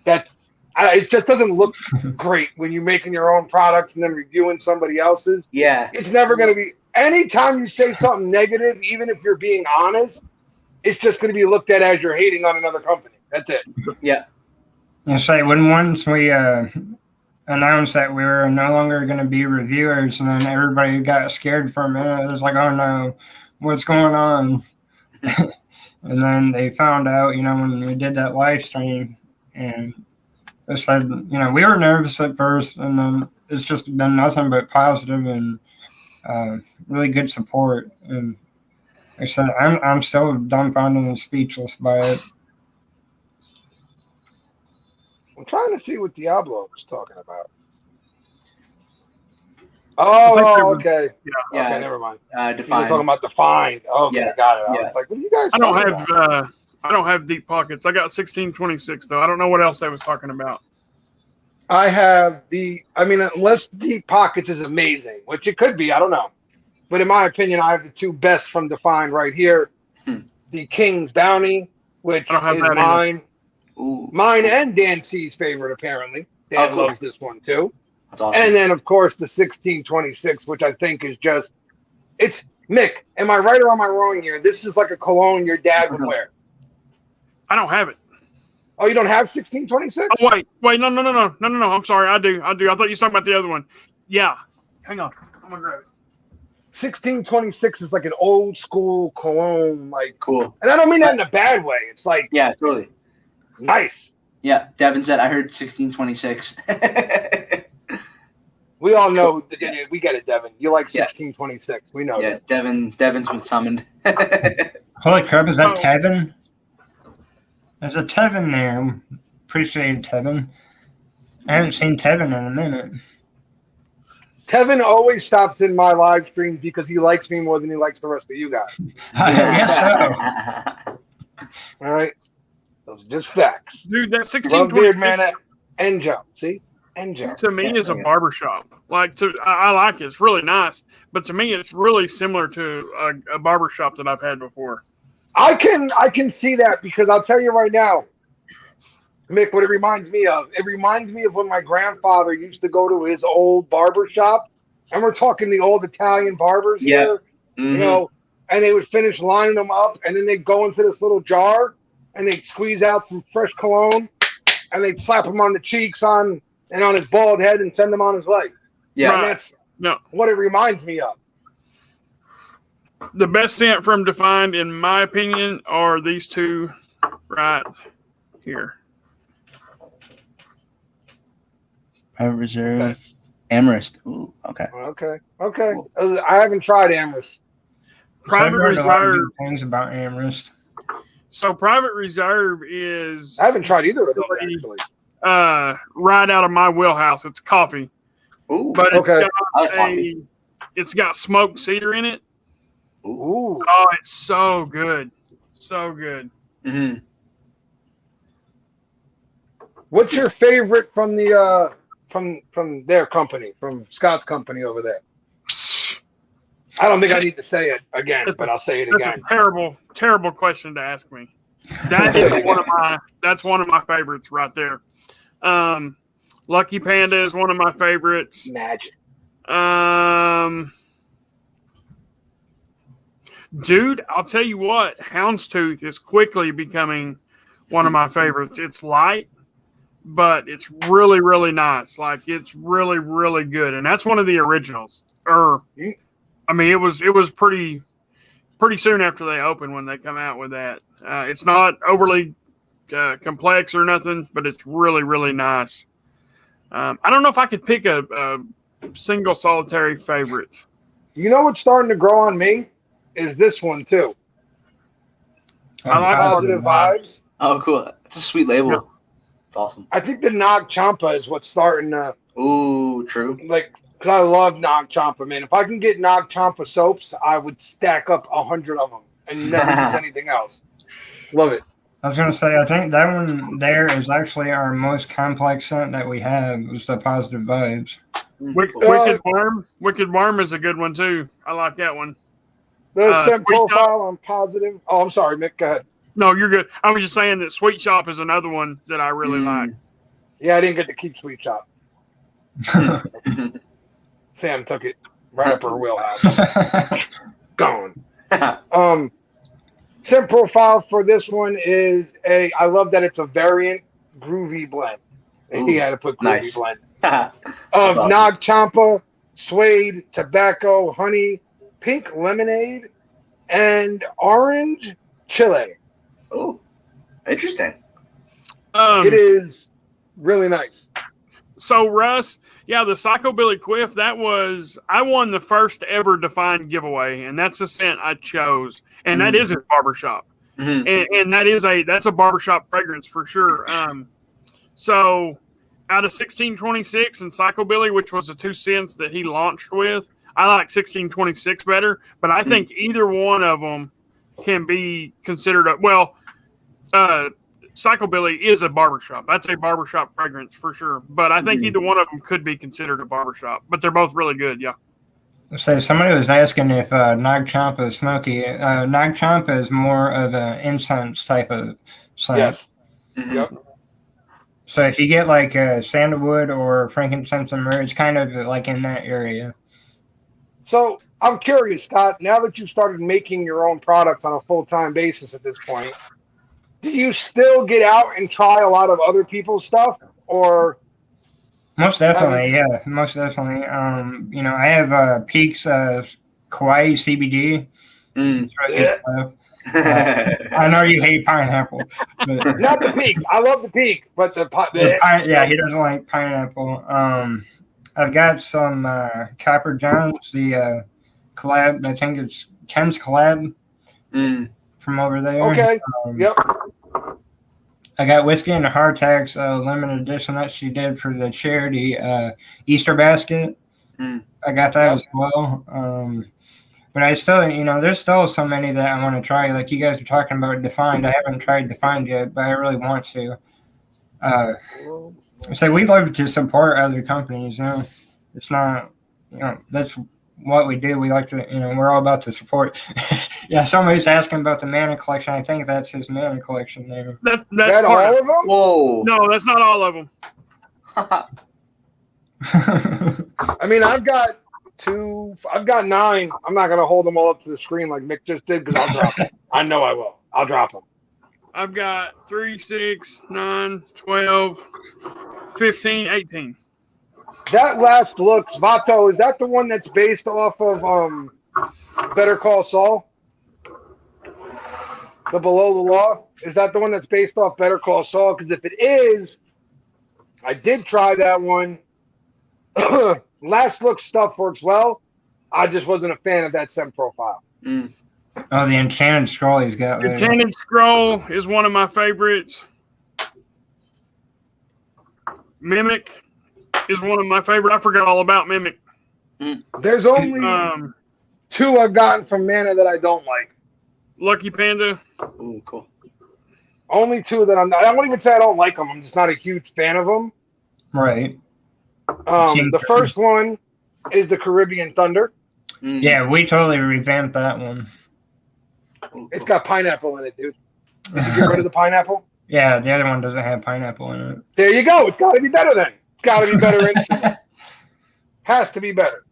it just doesn't look great when you're making your own products and then reviewing somebody else's. Yeah. It's never going to be. Anytime you say something negative, even if you're being honest, it's just going to be looked at as you're hating on another company. That's it. Yeah. You say once we announced that we were no longer going to be reviewers, and then everybody got scared for a minute. It was like, oh no, what's going on? And then they found out, when we did that live stream, and they said, we were nervous at first, and then it's just been nothing but positive and really good support. And I said, I'm still dumbfounded and speechless by it. I'm trying to see what Diablo was talking about. Oh, okay. Yeah. Okay, never mind. You were Defined. talking about Defined. Okay, Yeah. got it. I Yeah. was like, what are you guys I don't talking have about? I don't have deep pockets. I got 1626 though. I don't know what else they was talking about. I have unless Deep Pockets is amazing, which it could be, I don't know. But in my opinion, I have the 2 best from Defined right here. The King's Bounty, which I don't have is that mine. Ooh. Mine and Dan C's favorite, apparently. Dan cool. loves this one, too. That's awesome. And then, of course, the 1626, which I think is just... It's... Mick, am I right or am I wrong here? This is like a cologne your dad would wear. I don't have it. Oh, you don't have 1626? Oh, wait, no. I'm sorry, I do. I thought you were talking about the other one. Yeah, hang on, I'm gonna grab it. 1626 is like an old school cologne, like Cool. and I don't mean that in a bad way. It's like Yeah, totally. nice. Yeah, Devin said, I heard 1626. We all know we get it, Devin. You like 1626. We know Yeah, that. Devin's been summoned. Holy crap, is that Tevin? There's a Tevin there. Appreciate Tevin. I haven't seen Tevin in a minute. Tevin always stops in my live streams because he likes me more than he likes the rest of you guys. I guess so. All right? Those are just facts. Dude, that Love Beard 1626 Man and Joe. See? And Joe. to me is a barbershop. Like I like it. It's really nice, but to me it's really similar to a barbershop that I've had before. I can see that because I'll tell you right now, Mick, what it reminds me of when my grandfather used to go to his old barber shop, and we're talking the old Italian barbers here, Mm-hmm. And they would finish lining them up, and then they'd go into this little jar, and they'd squeeze out some fresh cologne, and they'd slap him on the cheeks and on his bald head and send him on his way. Yeah. And that's what it reminds me of. The best scent from Defined, in my opinion, are these 2 right here. Private Reserve. Amherst. Ooh, okay. Okay. Cool. I haven't tried Amherst. Private I've heard a lot of Reserve. good things about Amherst. So Private Reserve is I haven't tried either of those, actually. right out of my wheelhouse. It's coffee, Ooh. but it's Okay. I like coffee. it's got smoked cedar in it. Ooh. Oh, it's so good, so good. Mm-hmm. What's your favorite from the from their company, from Scott's company over there? I don't think I need to say it again, but I'll say it That's again. a terrible, terrible question to ask me. That is that's one of my favorites right there. Lucky Panda is one of my favorites. Magic. Dude, I'll tell you what, Houndstooth is quickly becoming one of my favorites. It's light, but it's really, really nice. Like, it's really, really good. And that's one of the originals. I mean, it was pretty soon after they opened when they come out with that. It's not overly complex or nothing, but it's really, really nice. I don't know if I could pick a single solitary favorite. You know what's starting to grow on me is this one too. I like Positive Vibes. Oh, cool. It's a sweet label. Yeah. It's awesome. I think the Nag Champa is what's starting to Ooh, true. like because I love Nog Champa, man. If I can get Nog Champa soaps, I would stack up 100 of them and never use anything else. Love it. I was gonna say, I think that one there is actually our most complex scent that we have. Was the positive vibes. Wicked Worm is a good one too. I like that one. The scent Sweet Shop. profile on positive. Oh, I'm sorry, Mick. Go ahead. No, you're good. I was just saying that Sweet Shop is another one that I really like. Yeah, I didn't get to keep Sweet Shop. Sam took it right up her wheelhouse. Gone. Scent profile for this one is I love that it's a variant groovy blend. He had to put groovy blend. Of awesome. Nog Champa, suede, tobacco, honey, pink lemonade, and orange chile. Oh, interesting. It is really nice. So Russ, yeah, the Psychobilly Quiff, I won the first ever Defined giveaway, and that's the scent I chose. And that is a barbershop. Mm-hmm. And that's a barbershop fragrance for sure. So out of 1626 and Psychobilly, which was the 2 cents that he launched with, I like 1626 better, but I think either one of them can be considered Psychobilly is a barbershop. That's a barbershop fragrance for sure. But I think either one of them could be considered a barbershop. But they're both really good, yeah. So somebody was asking if Nog Champa is smoky. Nog Champa is more of an incense type of scent. Yes. Mm-hmm. Yep. So if you get like sandalwood or frankincense and myrrh, it's kind of like in that area. So I'm curious, Scott, now that you've started making your own products on a full-time basis at this point, do you still get out and try a lot of other people's stuff, or? Most definitely, yeah, most definitely. I have Peaks Kauai CBD. I know you hate pineapple, but Not the Peak. I love the Peak, but yeah, he doesn't like pineapple. I've got some Copper John's, the collab. I think it's Ken's collab from over there. Okay. Yep. I got Whiskey and the Hardtacks limited edition that she did for the charity Easter basket. I got that as well. But I still, there's still so many that I want to try. Like you guys are talking about Defined. I haven't tried Defined yet, but I really want to. So we love to support other companies. It's not, that's what we do. We like to, we're all about the support. Yeah, somebody's asking about the Mana collection. I think that's his Mana collection there. That's that part all of of them? Whoa. No, that's not all of them. I mean, I've got 9. I'm not going to hold them all up to the screen like Mick just did because I'll drop them. I know I will. I'll drop them. I've got 3, 6, 9, 12, 15, 18. That last looks, Vato, is that the one that's based off of Better Call Saul? The Below the Law? Is that the one that's based off Better Call Saul? Because if it is, I did try that one. Last look stuff works well. I just wasn't a fan of that scent profile. Oh, the Enchanted Scroll he's got there. Enchanted Scroll is one of my favorites. Mimic is one of my favorites. I forgot all about Mimic. There's only 2 I've gotten from Mana that I don't like. Lucky Panda. Ooh, cool. Only 2 that I won't even say I don't like them. I'm just not a huge fan of them. Right. The first one is the Caribbean Thunder. Yeah, we totally revamped that one. It's got pineapple in it, dude. Did you get rid of the pineapple? Yeah, the other one doesn't have pineapple in it. There you go. It's got to be better then. It's got to be better. Has to be better.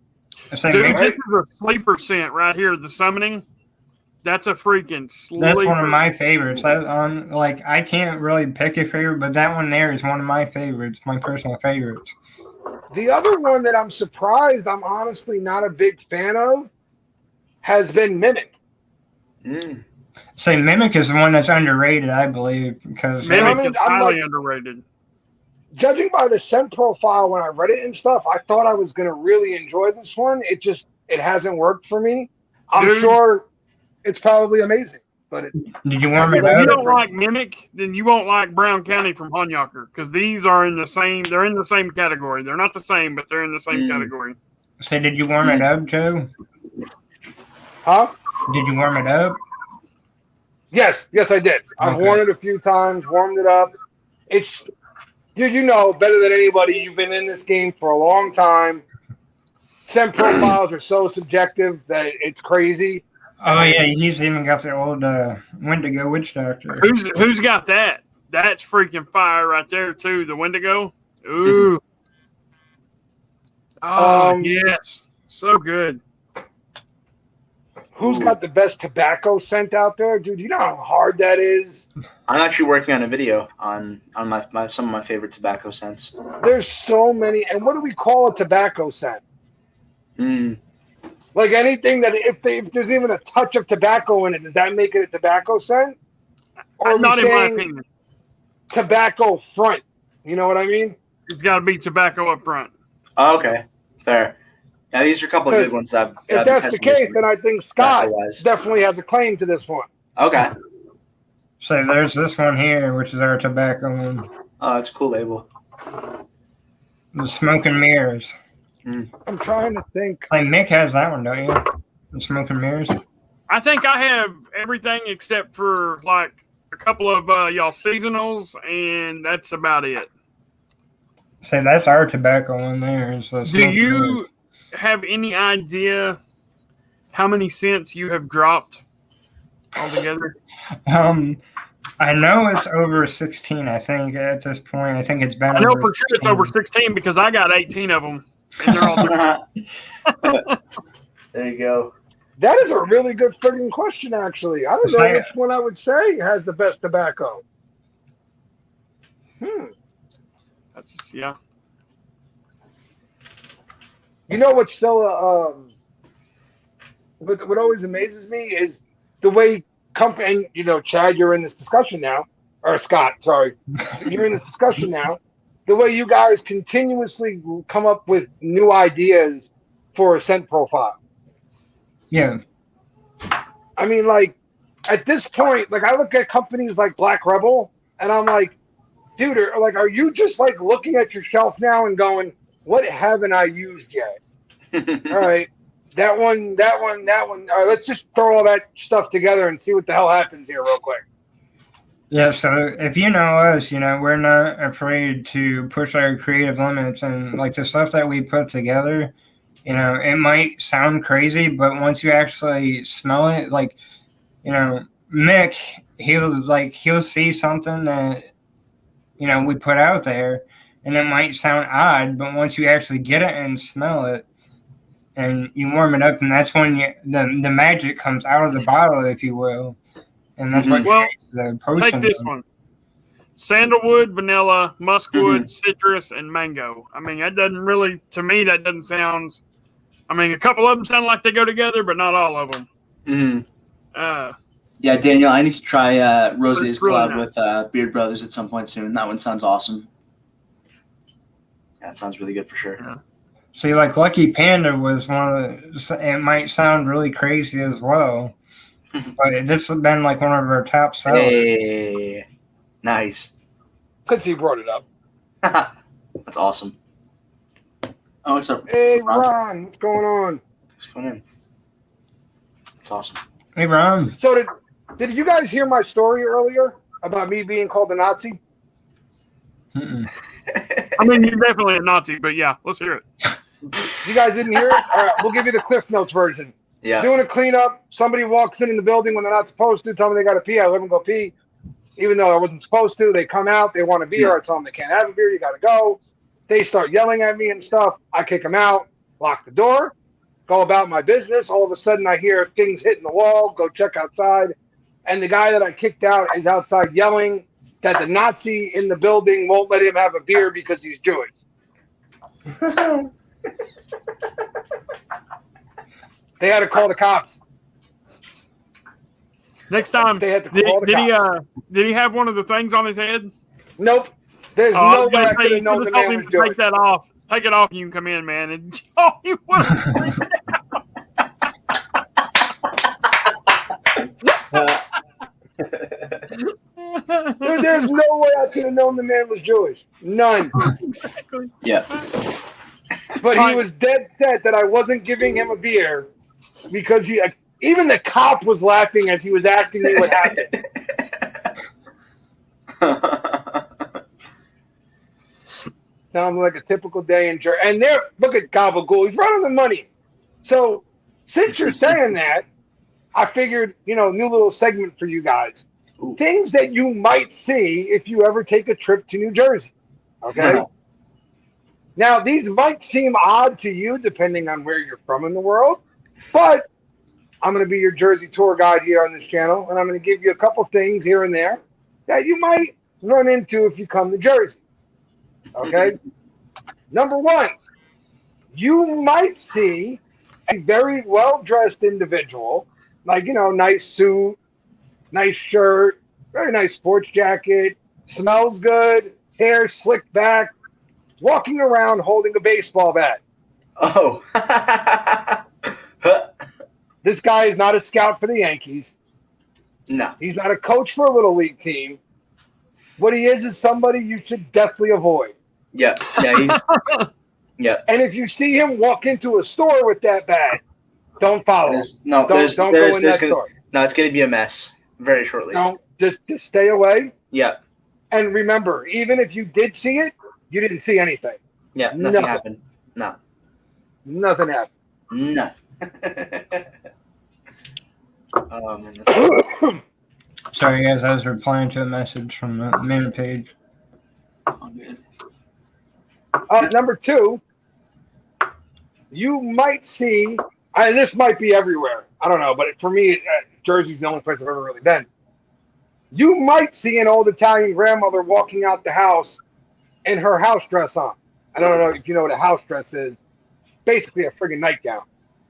Dude, this is a sleeper scent right here. The Summoning. That's a freaking sleeper. That's one of my favorites. I can't really pick a favorite, but that one there is one of my favorites, my personal favorites. The other one that I'm surprised I'm honestly not a big fan of has been Mimic. So Mimic is the one that's underrated, I believe, because Mimic is highly underrated. Judging by the scent profile when I read it and stuff, I thought I was going to really enjoy this one. It hasn't worked for me. I'm sure it's probably amazing, but did you warm it up? If you up? don't like Mimic, then you won't like Brown County from Honyaker because these are in the same. They're in the same category. They're not the same, but they're in the same category. So did you warm it up, Joe? Huh? Did you warm it up? Yes, I did. I've Okay. worn it a few times, warmed it up. It's, dude, you know better than anybody. You've been in this game for a long time. Scent profiles are so subjective that it's crazy. Oh yeah, he's even got the old Wendigo Witch Doctor. Who's got that? That's freaking fire right there too. The Wendigo. Ooh. Oh yes, so good. Who's got the best tobacco scent out there, dude? You know how hard that is. I'm actually working on a video on my some of my favorite tobacco scents. There's so many, and what do we call a tobacco scent? Like anything that if there's even a touch of tobacco in it, does that make it a tobacco scent? Or Not in my opinion. Tobacco front. You know what I mean? It's got to be tobacco up front. Oh, okay, fair. Now these are a couple of good ones that if that's the case, then I think Scott definitely has a claim to this one. Okay. So there's this one here, which is our tobacco one. Oh, that's a cool label. The Smoke and Mirrors. I'm trying to think. Like Mick has that one, don't you? The Smoke and Mirrors. I think I have everything except for like a couple of y'all seasonals, and that's about it. So that's our tobacco one there. Is the Do Smoke and you Mirrors. have any idea how many cents you have dropped altogether? I know it's over 16. I think at this point, I think it's been. I know over for sure it's 16. over 16 because I got 18 of them. And they're all There you go. That is a really good friggin' question, actually. I don't know which one I would say has the best tobacco. That's yeah. You know what's still what always amazes me is the way company, and Chad, you're in this discussion now, or Scott, sorry, you're in this discussion now. The way you guys continuously come up with new ideas for a scent profile. Yeah. I mean, like at this point, like I look at companies like Black Rebel, and I'm like, dude, are you just like looking at your shelf now and going, what haven't I used yet? All right, that one. All right, let's just throw all that stuff together and see what the hell happens here real quick. Yeah, so if you know us, we're not afraid to push our creative limits, and like the stuff that we put together, it might sound crazy, but once you actually smell it, like, Mick, he'll see something that, we put out there, and it might sound odd, but once you actually get it and smell it, and you warm it up, and that's when the magic comes out of the bottle, if you will. And that's what the potion. Take this one. Sandalwood, vanilla, muskwood, citrus, and mango. I mean, that doesn't really, to me, that doesn't sound, I mean, a couple of them sound like they go together, but not all of them. Yeah, Daniel, I need to try Rosé's really collab nice. with Beard Brothers at some point soon. That one sounds awesome. Yeah, it sounds really good for sure. Yeah. See, like Lucky Panda was one of the, it might sound really crazy as well, but this has been like one of our top sellers. Hey, nice. Since he brought it up. That's awesome. Oh, what's up? Hey, Ron, what's going on? What's going in? It's awesome. Hey, Ron. So did you guys hear my story earlier about me being called a Nazi? I mean, you're definitely a Nazi, but yeah, let's hear it. You guys didn't hear it? All right, we'll give you the Cliff Notes version. Yeah. Doing a cleanup, somebody walks in the building when they're not supposed to, tell me they got to pee. I let them go pee. Even though I wasn't supposed to, they come out, they want a beer. I tell them they can't have a beer, you got to go. They start yelling at me and stuff. I kick them out, lock the door, go about my business. All of a sudden, I hear things hitting the wall, go check outside. And the guy that I kicked out is outside yelling that the Nazi in the building won't let him have a beer because he's Jewish. They had to call the cops. Next time, They had to call the cops. Did he have one of the things on his head? Nope. There's I no was way gonna I say, could you have known could the have told man him was to take Jewish. that off. Take it off and you can come in, man. And he was Dude, there's no way I could have known the man was Jewish. None. exactly. Yeah. But he was dead set that I wasn't giving him a beer because even the cop was laughing as he was asking me what happened. Sounds like a typical day in Jersey. And there, look at Gabagool. He's running the money. So since you're saying that, I figured, new little segment for you guys. Ooh. Things that you might see if you ever take a trip to New Jersey. Okay? No. Now, these might seem odd to you depending on where you're from in the world, but I'm going to be your Jersey tour guide here on this channel, and I'm going to give you a couple things here and there that you might run into if you come to Jersey. Okay? Number one, you might see a very well-dressed individual, like, nice suit, nice shirt, very nice sports jacket, smells good, hair slicked back, walking around holding a baseball bat. Oh. This guy is not a scout for the Yankees. No. He's not a coach for a little league team. What he is somebody you should definitely avoid. Yeah. Yeah. And if you see him walk into a store with that bat, don't follow him. Don't go in that store. No, it's going to be a mess very shortly. No, just stay away. Yeah. And remember, even if you did see it, you didn't see anything. Yeah, nothing happened. No. Nothing happened. No. Oh, man, Sorry, guys, I was replying to a message from the main page. all good. Number two, you might see, and this might be everywhere. I don't know, but for me, Jersey's the only place I've ever really been. You might see an old Italian grandmother walking out the house in her house dress on. I don't know if you know what a house dress is. Basically a friggin' nightgown.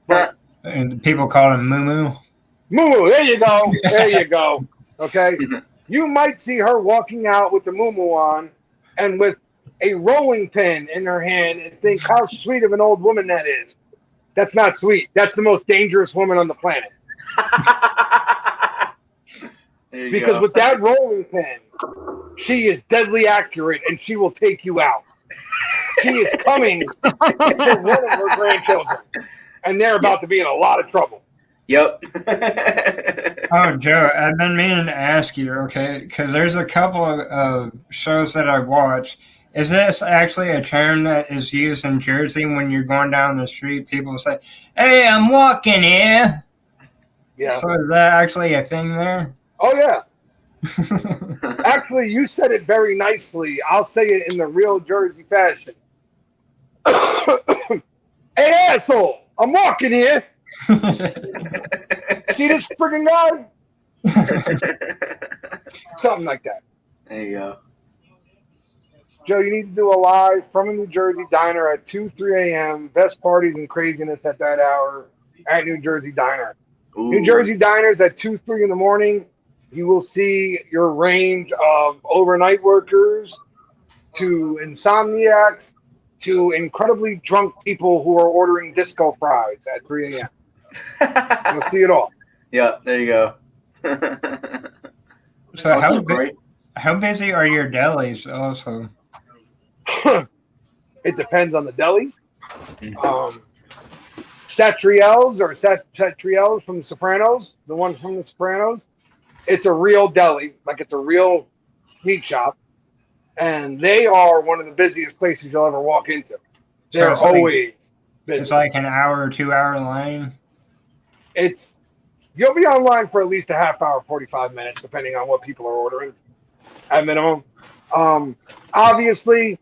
But And people call him Moo Moo. Moo, there you go. There you go. Okay? You might see her walking out with the moo on and with a rolling pin in her hand and think how sweet of an old woman that is. That's not sweet. That's the most dangerous woman on the planet. Because with that rolling pin, she is deadly accurate and she will take you out. She is coming for one of her grandchildren, and they're about to be in a lot of trouble. Yep. Oh, Joe, I've been meaning to ask you, okay, because there's a couple of shows that I watch. Is this actually a term that is used in Jersey when you're going down the street? People say, "Hey, I'm walking here." Yeah. So is that actually a thing there? Oh, yeah. Actually, you said it very nicely. I'll say it in the real Jersey fashion. Hey, asshole, I'm walking here. See this friggin' guy? Something like that. There you go. Joe, you need to do a live from a New Jersey diner at 2, 3 a.m. Best parties and craziness at that hour at New Jersey Diner. Ooh. New Jersey Diners at 2, 3 in the morning. You will see your range of overnight workers to insomniacs to incredibly drunk people who are ordering disco fries at 3 a.m. You'll see it all. Yeah, there you go. So Also great. how busy are your delis also? It depends on the deli. Satriel's or Satriel's from The Sopranos, the one from The Sopranos, it's a real deli, like it's a real meat shop, and they are one of the busiest places you'll ever walk into. They're So always busy. It's like an hour or 2 hour line. You'll be online for at least a half hour, 45 minutes, depending on what people are ordering at minimum. Obviously,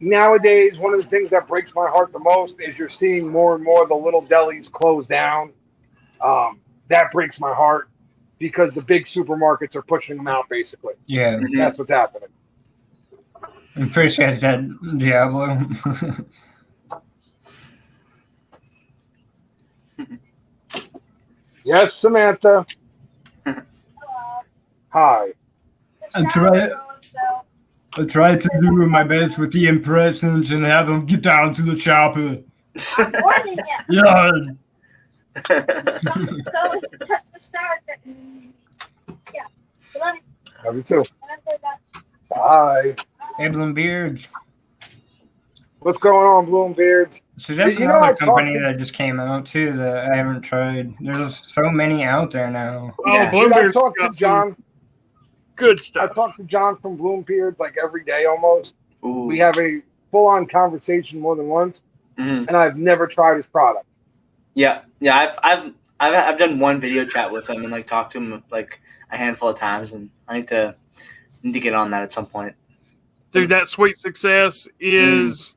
nowadays, one of the things that breaks my heart the most is you're seeing more and more of the little delis close down. That breaks my heart because the big supermarkets are pushing them out, basically. Yeah, That's what's happening. appreciate that, Diablo. Yes, Samantha. Hi. I try to do my best with the impressions and have them get down to the chopper. Yeah. Love you too. Bye. Evelyn Beards. What's going on, Bloombeards? So that's You know, I another company talked to- that just came out too that I haven't tried. There's so many out there now. Oh, Yeah. Dude, I Bloomberg's talked to got some John. good I stuff. talk to John from Bloombeards like every day almost. Ooh. We have a full-on conversation more than once, Mhm. and I've never tried his product. Yeah. I've done one video chat with him and like talked to him like a handful of times, and I need to get on that at some point. Dude, that Sweet Success is.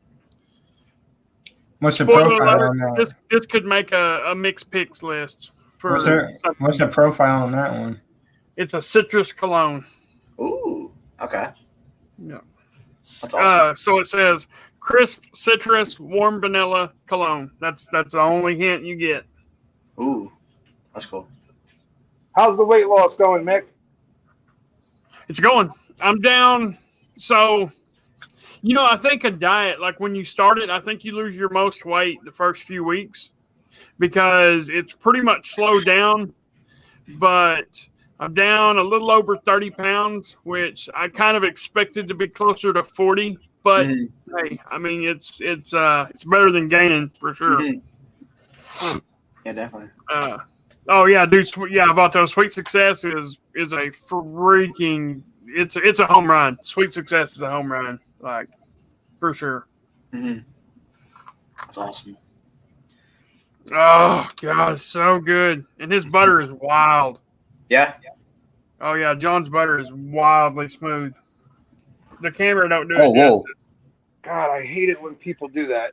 What's the Spoiler profile alert, on that? this could make a mixed picks list for. What's the profile on that one? It's a citrus cologne. Ooh. Okay. Yeah. That's awesome. So it says crisp citrus, warm vanilla cologne. That's the only hint you get. Ooh. That's cool. How's the weight loss going, Mick? It's going. I'm down. So, I think a diet, like when you start it, I think you lose your most weight the first few weeks because it's pretty much slowed down. But I'm down a little over 30 pounds, which I kind of expected to be closer to 40. But Mhm. hey, I mean, it's better than gaining for sure. Mhm. Yeah, definitely. Oh yeah, dude. Yeah, Vato. Sweet Success is a freaking. It's a home run. Sweet Success is a home run, like for sure. Mhm. That's awesome. Oh god, so good, and his butter is wild. Yeah. Oh yeah, John's butter is wildly smooth. The camera don't do Oh, it whoa. justice. God, I hate it when people do that.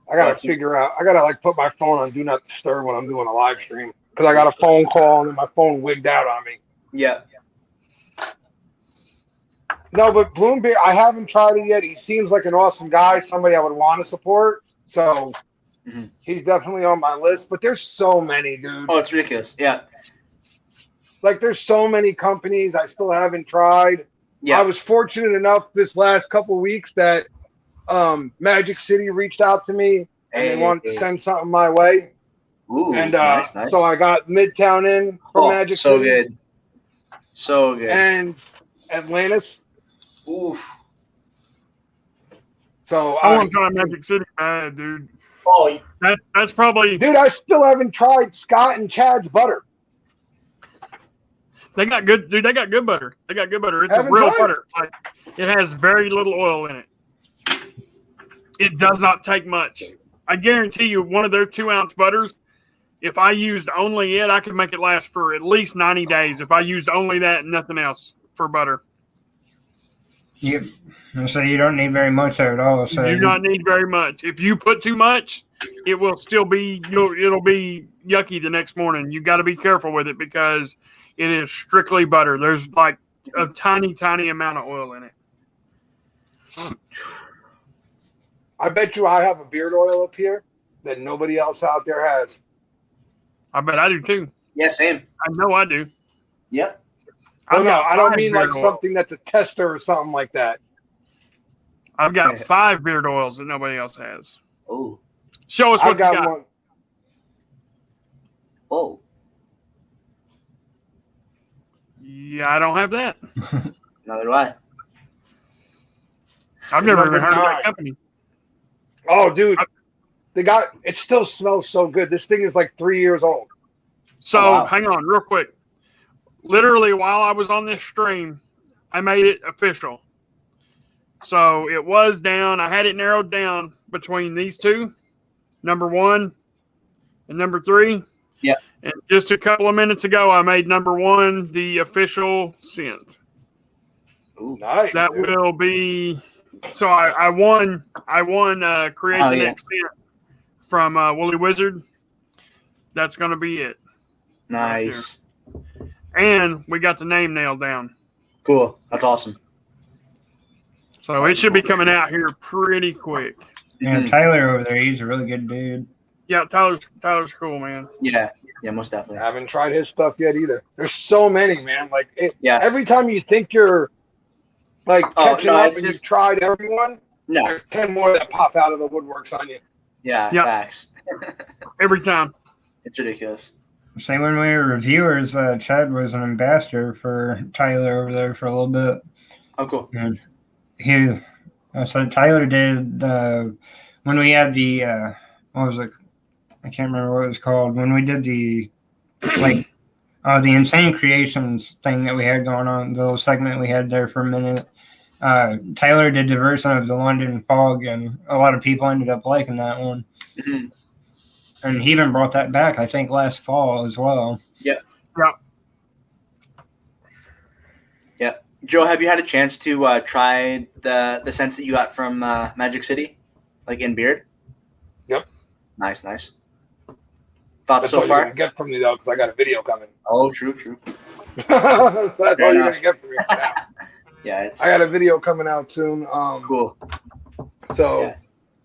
I gotta That's- figure out. I gotta like put my phone on do not disturb when I'm doing a live stream because I got a phone call and then my phone wigged out on me. Yeah. No, but Bloomberg, I haven't tried it yet. He seems like an awesome guy, somebody I would want to support. So Mhm. he's definitely on my list. But there's so many, dude. Oh, it's ridiculous. Yeah. Like there's so many companies I still haven't tried. Yeah. I was fortunate enough this last couple weeks that Magic City reached out to me and they wanted to send something my way. Ooh. And nice. so I got Midtown in from Magic so City good. So good. and Atlantis. Oof. I So want to try Magic City bad, dude. Oh, That's probably dude, I still haven't tried Scott and Chad's butter. they got good, dude. They got good butter. They got good butter. It's Haven't a real tried. butter. Like it has very little oil in it. It does not take much. I guarantee you, one of their 2-ounce butters. If I used only it, I could make it last for at least 90 days. If I used only that and nothing else for butter. So you don't need very much there at all. So You do not need very much. If you put too much, it will still be it'll be yucky the next morning. You got to be careful with it because it is strictly butter. There's like a tiny, tiny amount of oil in it. I bet you I have a beard oil up here that nobody else out there has. I bet I do too. yeah, same. I know I do. Yep. Well, I've no, got I don't 5 mean like beard oils. something that's a tester or something like that. I've got 5 beard oils that nobody else has. Oh. Show us I've what you got got. one. Oh. Yeah, I don't have that. Neither do I. I've never Number even heard of 9. that company. Oh, dude, it still smells so good. This thing is like 3 years old. So Oh, wow. hang on, real quick. Literally, while I was on this stream, I made it official. So it was down. I had it narrowed down between these two, number 1 and number 3. Yeah. And just a couple of minutes ago, I made number 1 the official scent. Ooh. Nice. That dude. will be. So I won. Create Oh, the yeah. next scent from Woolly Wizard. That's going to be it. Nice. And we got the name nailed down. Cool. That's awesome. So it should be coming out here pretty quick. yeah, Mhm. Tyler over there, he's a really good dude. Yeah, Tyler's cool, man. Yeah. Yeah, most I definitely. haven't tried his stuff yet either. There's so many, man. Like Yeah. every time you think you're like Oh, catching no, up it's and just- you've tried everyone, No. there's 10 more that pop out of the woodworks on you. Yeah, Yep. facts. Every time. It's ridiculous. Same when we were reviewers, Chad was an ambassador for Tyler over there for a little bit. Oh, cool. And he So Tyler did when we had the what was it? I can't remember what it was called. When we did the like the Insane Creations thing that we had going on, the little segment we had there for a minute. Tyler did the version of the London Fog, and a lot of people ended up liking that one. Mm-hmm. And he even brought that back, I think, last fall as well. Yep. Yeah. Yep. Joe, have you had a chance to try the scents that you got from Magic City, like in beard? Yep. Nice. Thoughts That's so all you're far? gonna get from me though, because I got a video coming. Oh, true. So that's all you're enough. gonna get from me. Now. Yeah, it's I got a video coming out soon. cool. So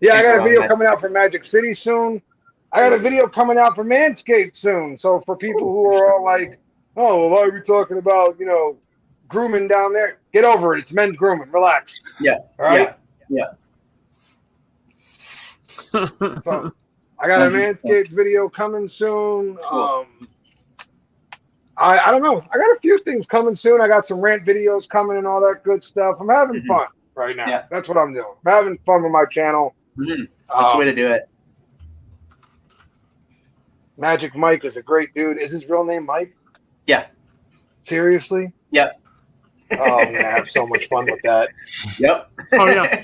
Yeah. I Can't got go a video wrong, coming out for Magic City soon. I got a video coming out for Manscaped soon. So for people who are all like, "Oh, well, why are we talking about grooming down there?" Get over it. It's men's grooming. Relax. Yeah. All right. Yeah. So I got a Manscaped video coming soon. Cool. I don't know. I got a few things coming soon. I got some rant videos coming and all that good stuff. I'm having fun right now. Yeah. That's what I'm doing. I'm having fun with my channel. Mm-hmm. That's the way to do it. Magic Mike is a great dude. Is his real name Mike? Yeah. Seriously? Yep. Oh, I'm going to have so much fun with that. Yep. Oh, yeah.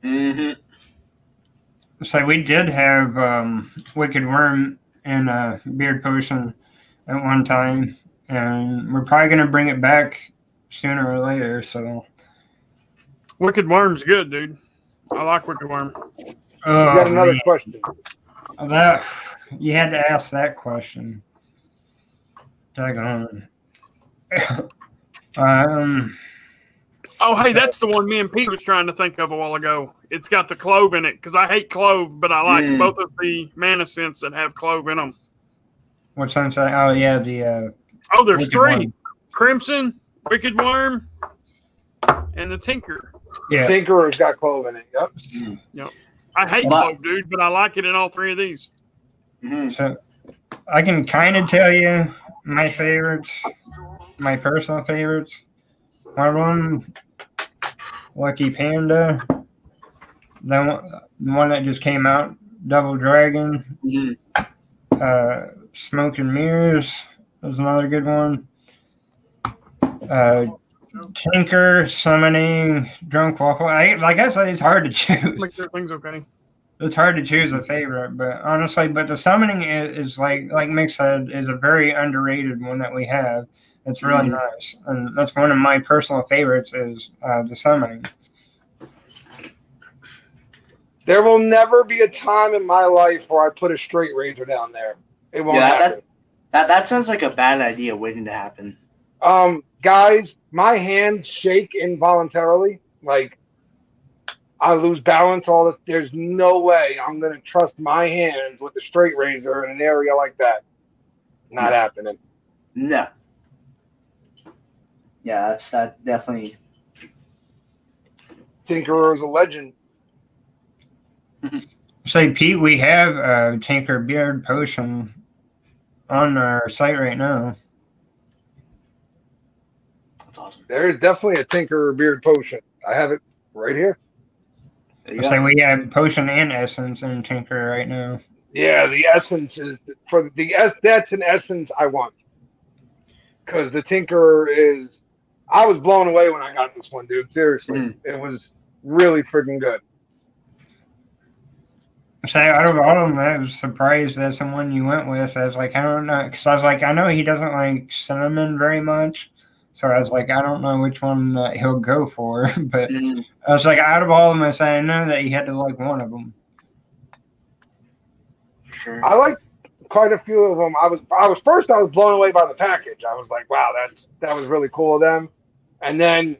Mm-hmm. So we did have Wicked Worm and Beard Potion at one time, and we're probably going to bring it back sooner or later. So Wicked Worm's good, dude. I like Wicked Worm. You got another question. That you had to ask that question. Daggone. Oh, hey, that's the one me and Pete was trying to think of a while ago. It's got the clove in it because I hate clove, but I like both of the mana scents that have clove in them. What sense? Oh yeah, the. Oh, there's Wicked three: Worm. Crimson, Wicked Worm, and the Tinker. Yeah. Tinkerer's got clove in it. Yep. I hate clove, dude, but I like it in all three of these. Mm-hmm. So I can kind of tell you my favorites, my personal favorites. One of them, Lucky Panda. The one that just came out, Double Dragon. Mm-hmm. Smoke and Mirrors is another good one. Tinker, Summoning, Drunk Waffle. Like I said, it's hard to choose. Make sure things okay. It's hard to choose a favorite, but honestly, the Summoning is like Mick said, is a very underrated one that we have. It's really nice, and that's one of my personal favorites is the Summoning. There will never be a time in my life where I put a straight razor down there. It won't happen. That sounds like a bad idea waiting to happen. Guys, my hands shake involuntarily. Like, I lose balance there's no way I'm going to trust my hands with a straight razor in an area like that. Not happening. No. Yeah, that definitely. Tinkerer is a legend. Say, Pete, we have a Tinker Beard Potion on our site right now. That's awesome. There's definitely a Tinkerer Beard Potion. I have it right here. There you go. Say we have Potion and Essence in Tinker right now. Yeah, the essence is that's an essence I want. Because the Tinkerer is, I was blown away when I got this one, dude. Seriously, It was really freaking good. Say, out of all of them, I was surprised that's the one you went with. I was like, I don't know, because I was like, I know he doesn't like cinnamon very much, so I was like, I don't know which one he'll go for. But I was like, out of all of them, I know that he had to like one of them. Sure. I like quite a few of them. I was blown away by the package. I was like, wow, that was really cool of them. And then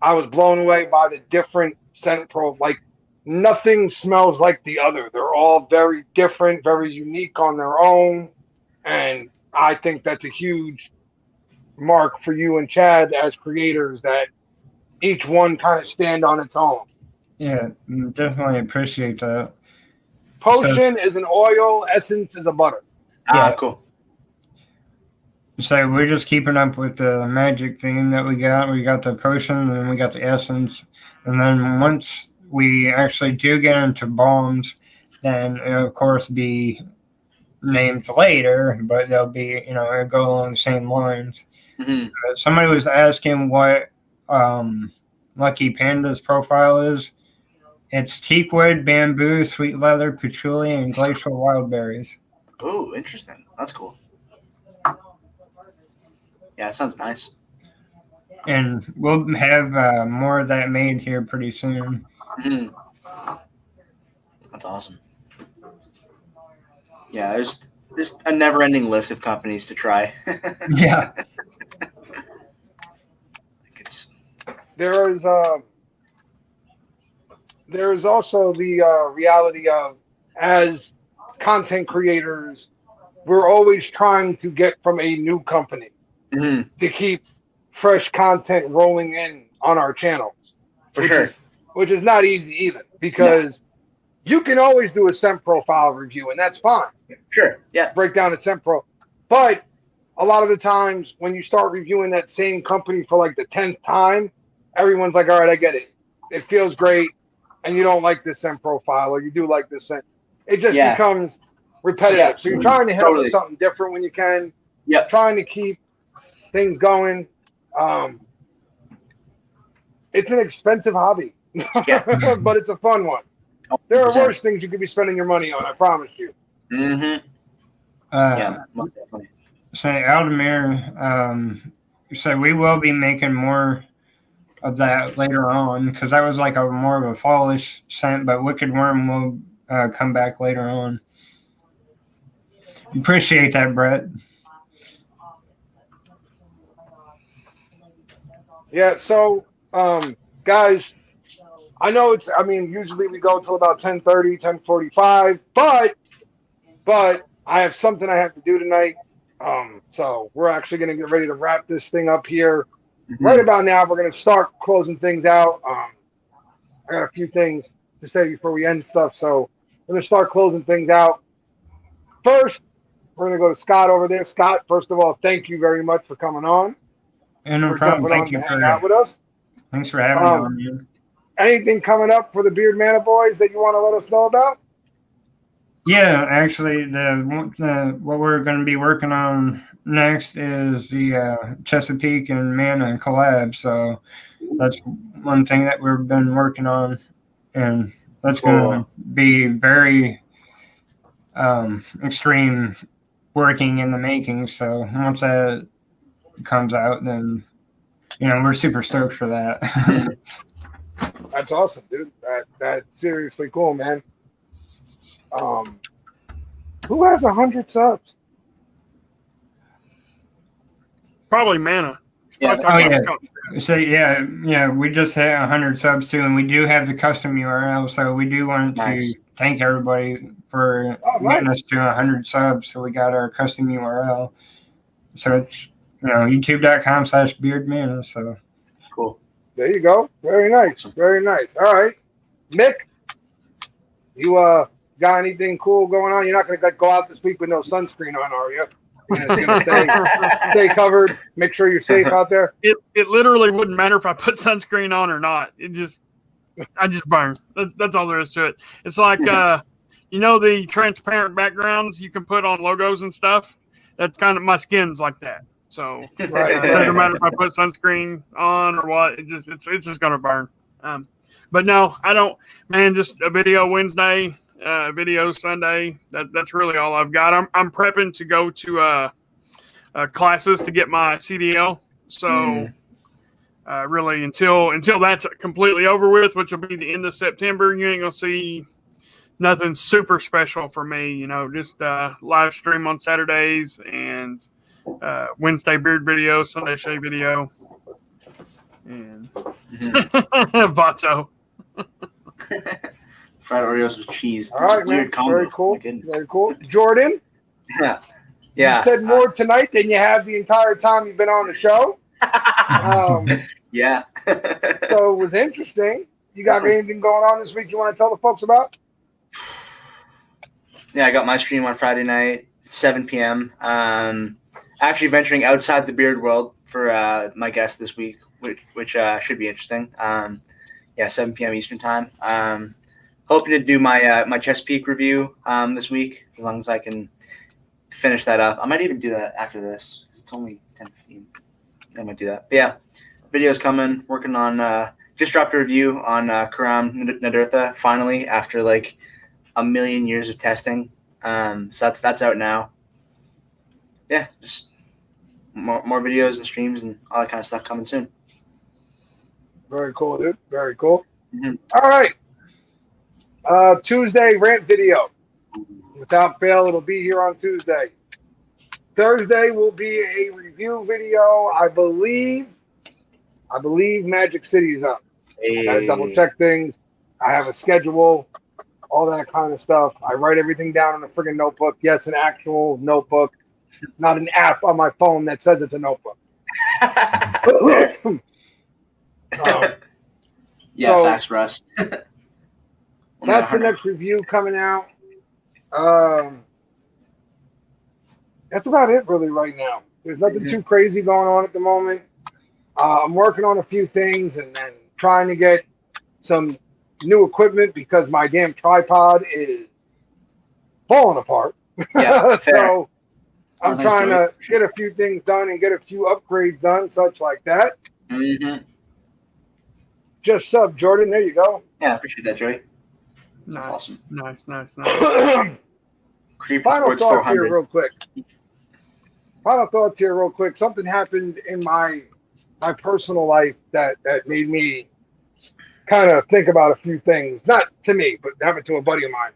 I was blown away by the different scent pro. Like, nothing smells like the other. They're all very different, very unique on their own. And I think that's a huge mark for you and Chad as creators, that each one kind of stand on its own. Yeah, definitely appreciate that. Potion is an oil, essence is a butter. Cool. So we're just keeping up with the magic theme that we got. We got the potion, and then we got the essence, and then once we actually do get into bombs, then it'll of course be named later, but they'll be it'll go along the same lines. Mm-hmm. Somebody was asking what Lucky Panda's profile is. It's teakwood, bamboo, sweet leather, patchouli, and glacial wild berries. Oh, interesting. That's cool. Yeah, that sounds nice. And we'll have more of that made here pretty soon. Mm-hmm. That's awesome. Yeah, there's a never-ending list of companies to try. Yeah. It's There is also the reality of, as content creators, we're always trying to get from a new company mm-hmm. to keep fresh content rolling in on our channels. For sure. Which is not easy either, because you can always do a scent profile review, and that's fine. Sure. Yeah. Break down a scent pro. But a lot of the times when you start reviewing that same company for like the 10th time, everyone's like, all right, I get it. It feels great. And you don't like this scent profile, or you do like this scent. It just becomes repetitive. Yeah. So you're trying to hit up with something different when you can. Yeah. Trying to keep things going. It's an expensive hobby, but it's a fun one. There are worse things you could be spending your money on, I promise you. Mm-hmm. Yeah, definitely. So Aldemir said we will be making more of that later on, because that was like a more of a fallish scent, but Wicked Worm will come back later on. Appreciate that, Brett. Yeah, so guys, I know usually we go till about 10:30, 10:45, but I have something I have to do tonight. So we're actually going to get ready to wrap this thing up here. Mm-hmm. Right about now, we're going to start closing things out. I got a few things to say before we end stuff, so we're going to start closing things out. First, we're going to go to Scott over there. Scott, first of all, thank you very much for coming on. And no problem. Thank you for hanging out with us. Thanks for having me on, man. Anything coming up for the Beard Mana Boys that you want to let us know about? Yeah, actually, what we're going to be working on next is the Chesapeake and Mana collab. So that's one thing that we've been working on, and that's going to be very extreme working in the making. So once that comes out, then we're super stoked for that. That's awesome, dude. That's seriously cool, man. Who has 100 subs? Probably Mana. So we just had 100 subs too, and we do have the custom URL. So we do want to thank everybody for getting us to 100 subs. So we got our custom URL. So it's youtube.com/beardmana. So cool. There you go. Very nice. Very nice. All right, Mick, you got anything cool going on? You're not going to go out this week with no sunscreen on, are you? You're going to stay covered. Make sure you're safe out there. It literally wouldn't matter if I put sunscreen on or not. I just burn. That's all there is to it. It's like the transparent backgrounds you can put on logos and stuff. That's kind of my skin's like that. So it doesn't matter if I put sunscreen on or what. It's just going to burn. But no, I don't. Man, just a video Wednesday. Video Sunday. That's really all I've got. I'm prepping to go to classes to get my CDL. So really until that's completely over with, which will be the end of September, you ain't gonna see nothing super special for me. Just live stream on Saturdays and Wednesday beard video, Sunday shave video, and Vato. Fried Oreos with cheese. All right, man. Very cool. Very cool. Jordan? Yeah. You said more tonight than you have the entire time you've been on the show. Yeah. So it was interesting. You got anything going on this week you want to tell the folks about? Yeah, I got my stream on Friday night, 7 p.m. actually venturing outside the beard world for my guest this week, which should be interesting. 7 p.m. Eastern time. Hoping to do my Chesapeake review this week, as long as I can finish that up. I might even do that after this. It's only 10:15. I might do that. But yeah, video's coming. Working on just dropped a review on Karam Nadirtha finally after like a million years of testing. So that's out now. Yeah, just more videos and streams and all that kind of stuff coming soon. Very cool, dude. Very cool. Mm-hmm. All right. Tuesday rant video. Without fail, it'll be here on Tuesday. Thursday will be a review video. I believe Magic City is up. I gotta double check things. I have a schedule, all that kind of stuff. I write everything down in a friggin' notebook. Yes, an actual notebook, not an app on my phone that says it's a notebook. Yeah, facts, Russ. That's the next review coming out. That's about it really right now. There's nothing too crazy going on at the moment. I'm working on a few things and trying to get some new equipment because my damn tripod is falling apart. Yeah, so I'm trying to get a few things done and get a few upgrades done, such like that. Mm-hmm. Just sub, Jordan. There you go. Yeah, I appreciate that, Joey. Nice, awesome. Nice. Final thoughts here real quick. Something happened in my personal life that made me kind of think about a few things. Not to me, but happened to a buddy of mine.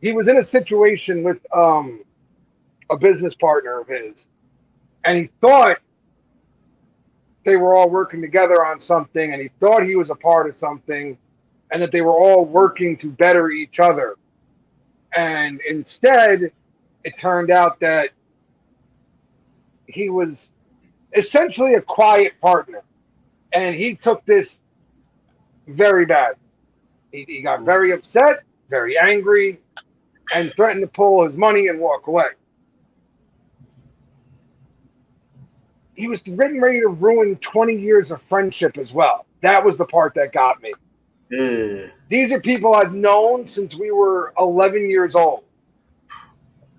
He was in a situation with a business partner of his, and he thought they were all working together on something, and he thought he was a part of something, and that they were all working to better each other. And instead, it turned out that he was essentially a quiet partner. And he took this very bad. He got very upset, very angry, and threatened to pull his money and walk away. He was getting ready to ruin 20 years of friendship as well. That was the part that got me. These are people I've known since we were 11 years old.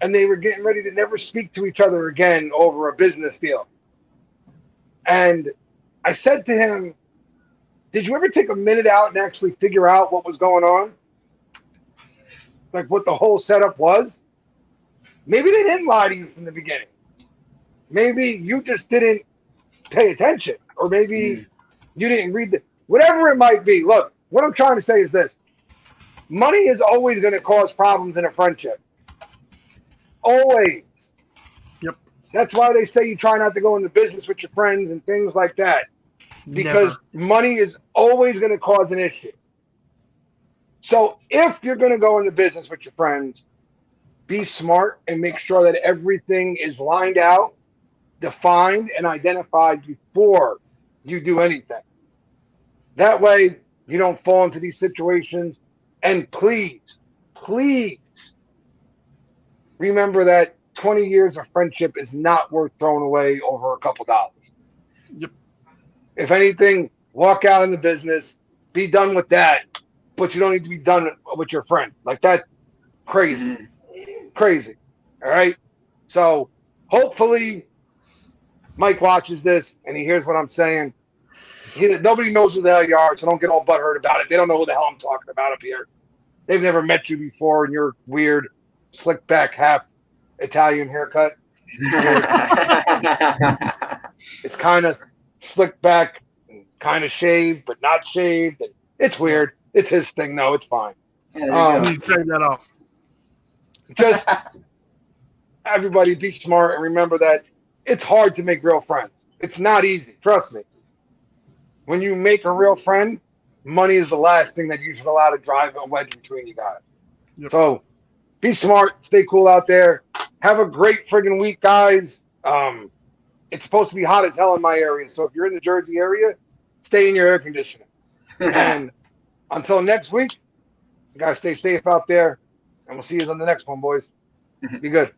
And they were getting ready to never speak to each other again over a business deal. And I said to him, did you ever take a minute out and actually figure out what was going on? Like what the whole setup was? Maybe they didn't lie to you from the beginning. Maybe you just didn't pay attention. Or maybe you didn't read whatever it might be. Look, what I'm trying to say is this. Money is always going to cause problems in a friendship. Always. Yep. That's why they say you try not to go into business with your friends and things like that. Because money is always going to cause an issue. So if you're going to go into business with your friends, be smart and make sure that everything is lined out, defined, and identified before you do anything. That way, you don't fall into these situations. And please, remember that 20 years of friendship is not worth throwing away over a couple dollars. Yep. If anything, walk out in the business, be done with that, but you don't need to be done with your friend. Like that, crazy. All right? So hopefully Mike watches this and he hears what I'm saying. Nobody knows who the hell you are, so don't get all butthurt about it. They don't know who the hell I'm talking about up here. They've never met you before, and you're weird, slick back, half Italian haircut. It's kind of slick back, kind of shaved, but not shaved. It's weird. It's his thing. No, it's fine. Yeah, take that off. Just everybody be smart and remember that it's hard to make real friends. It's not easy. Trust me. When you make a real friend, money is the last thing that you should allow to drive a wedge between you guys. Yep. So be smart, stay cool out there. Have a great friggin' week, guys. It's supposed to be hot as hell in my area. So if you're in the Jersey area, stay in your air conditioning. And until next week, you guys stay safe out there. And we'll see you on the next one, boys. Be good.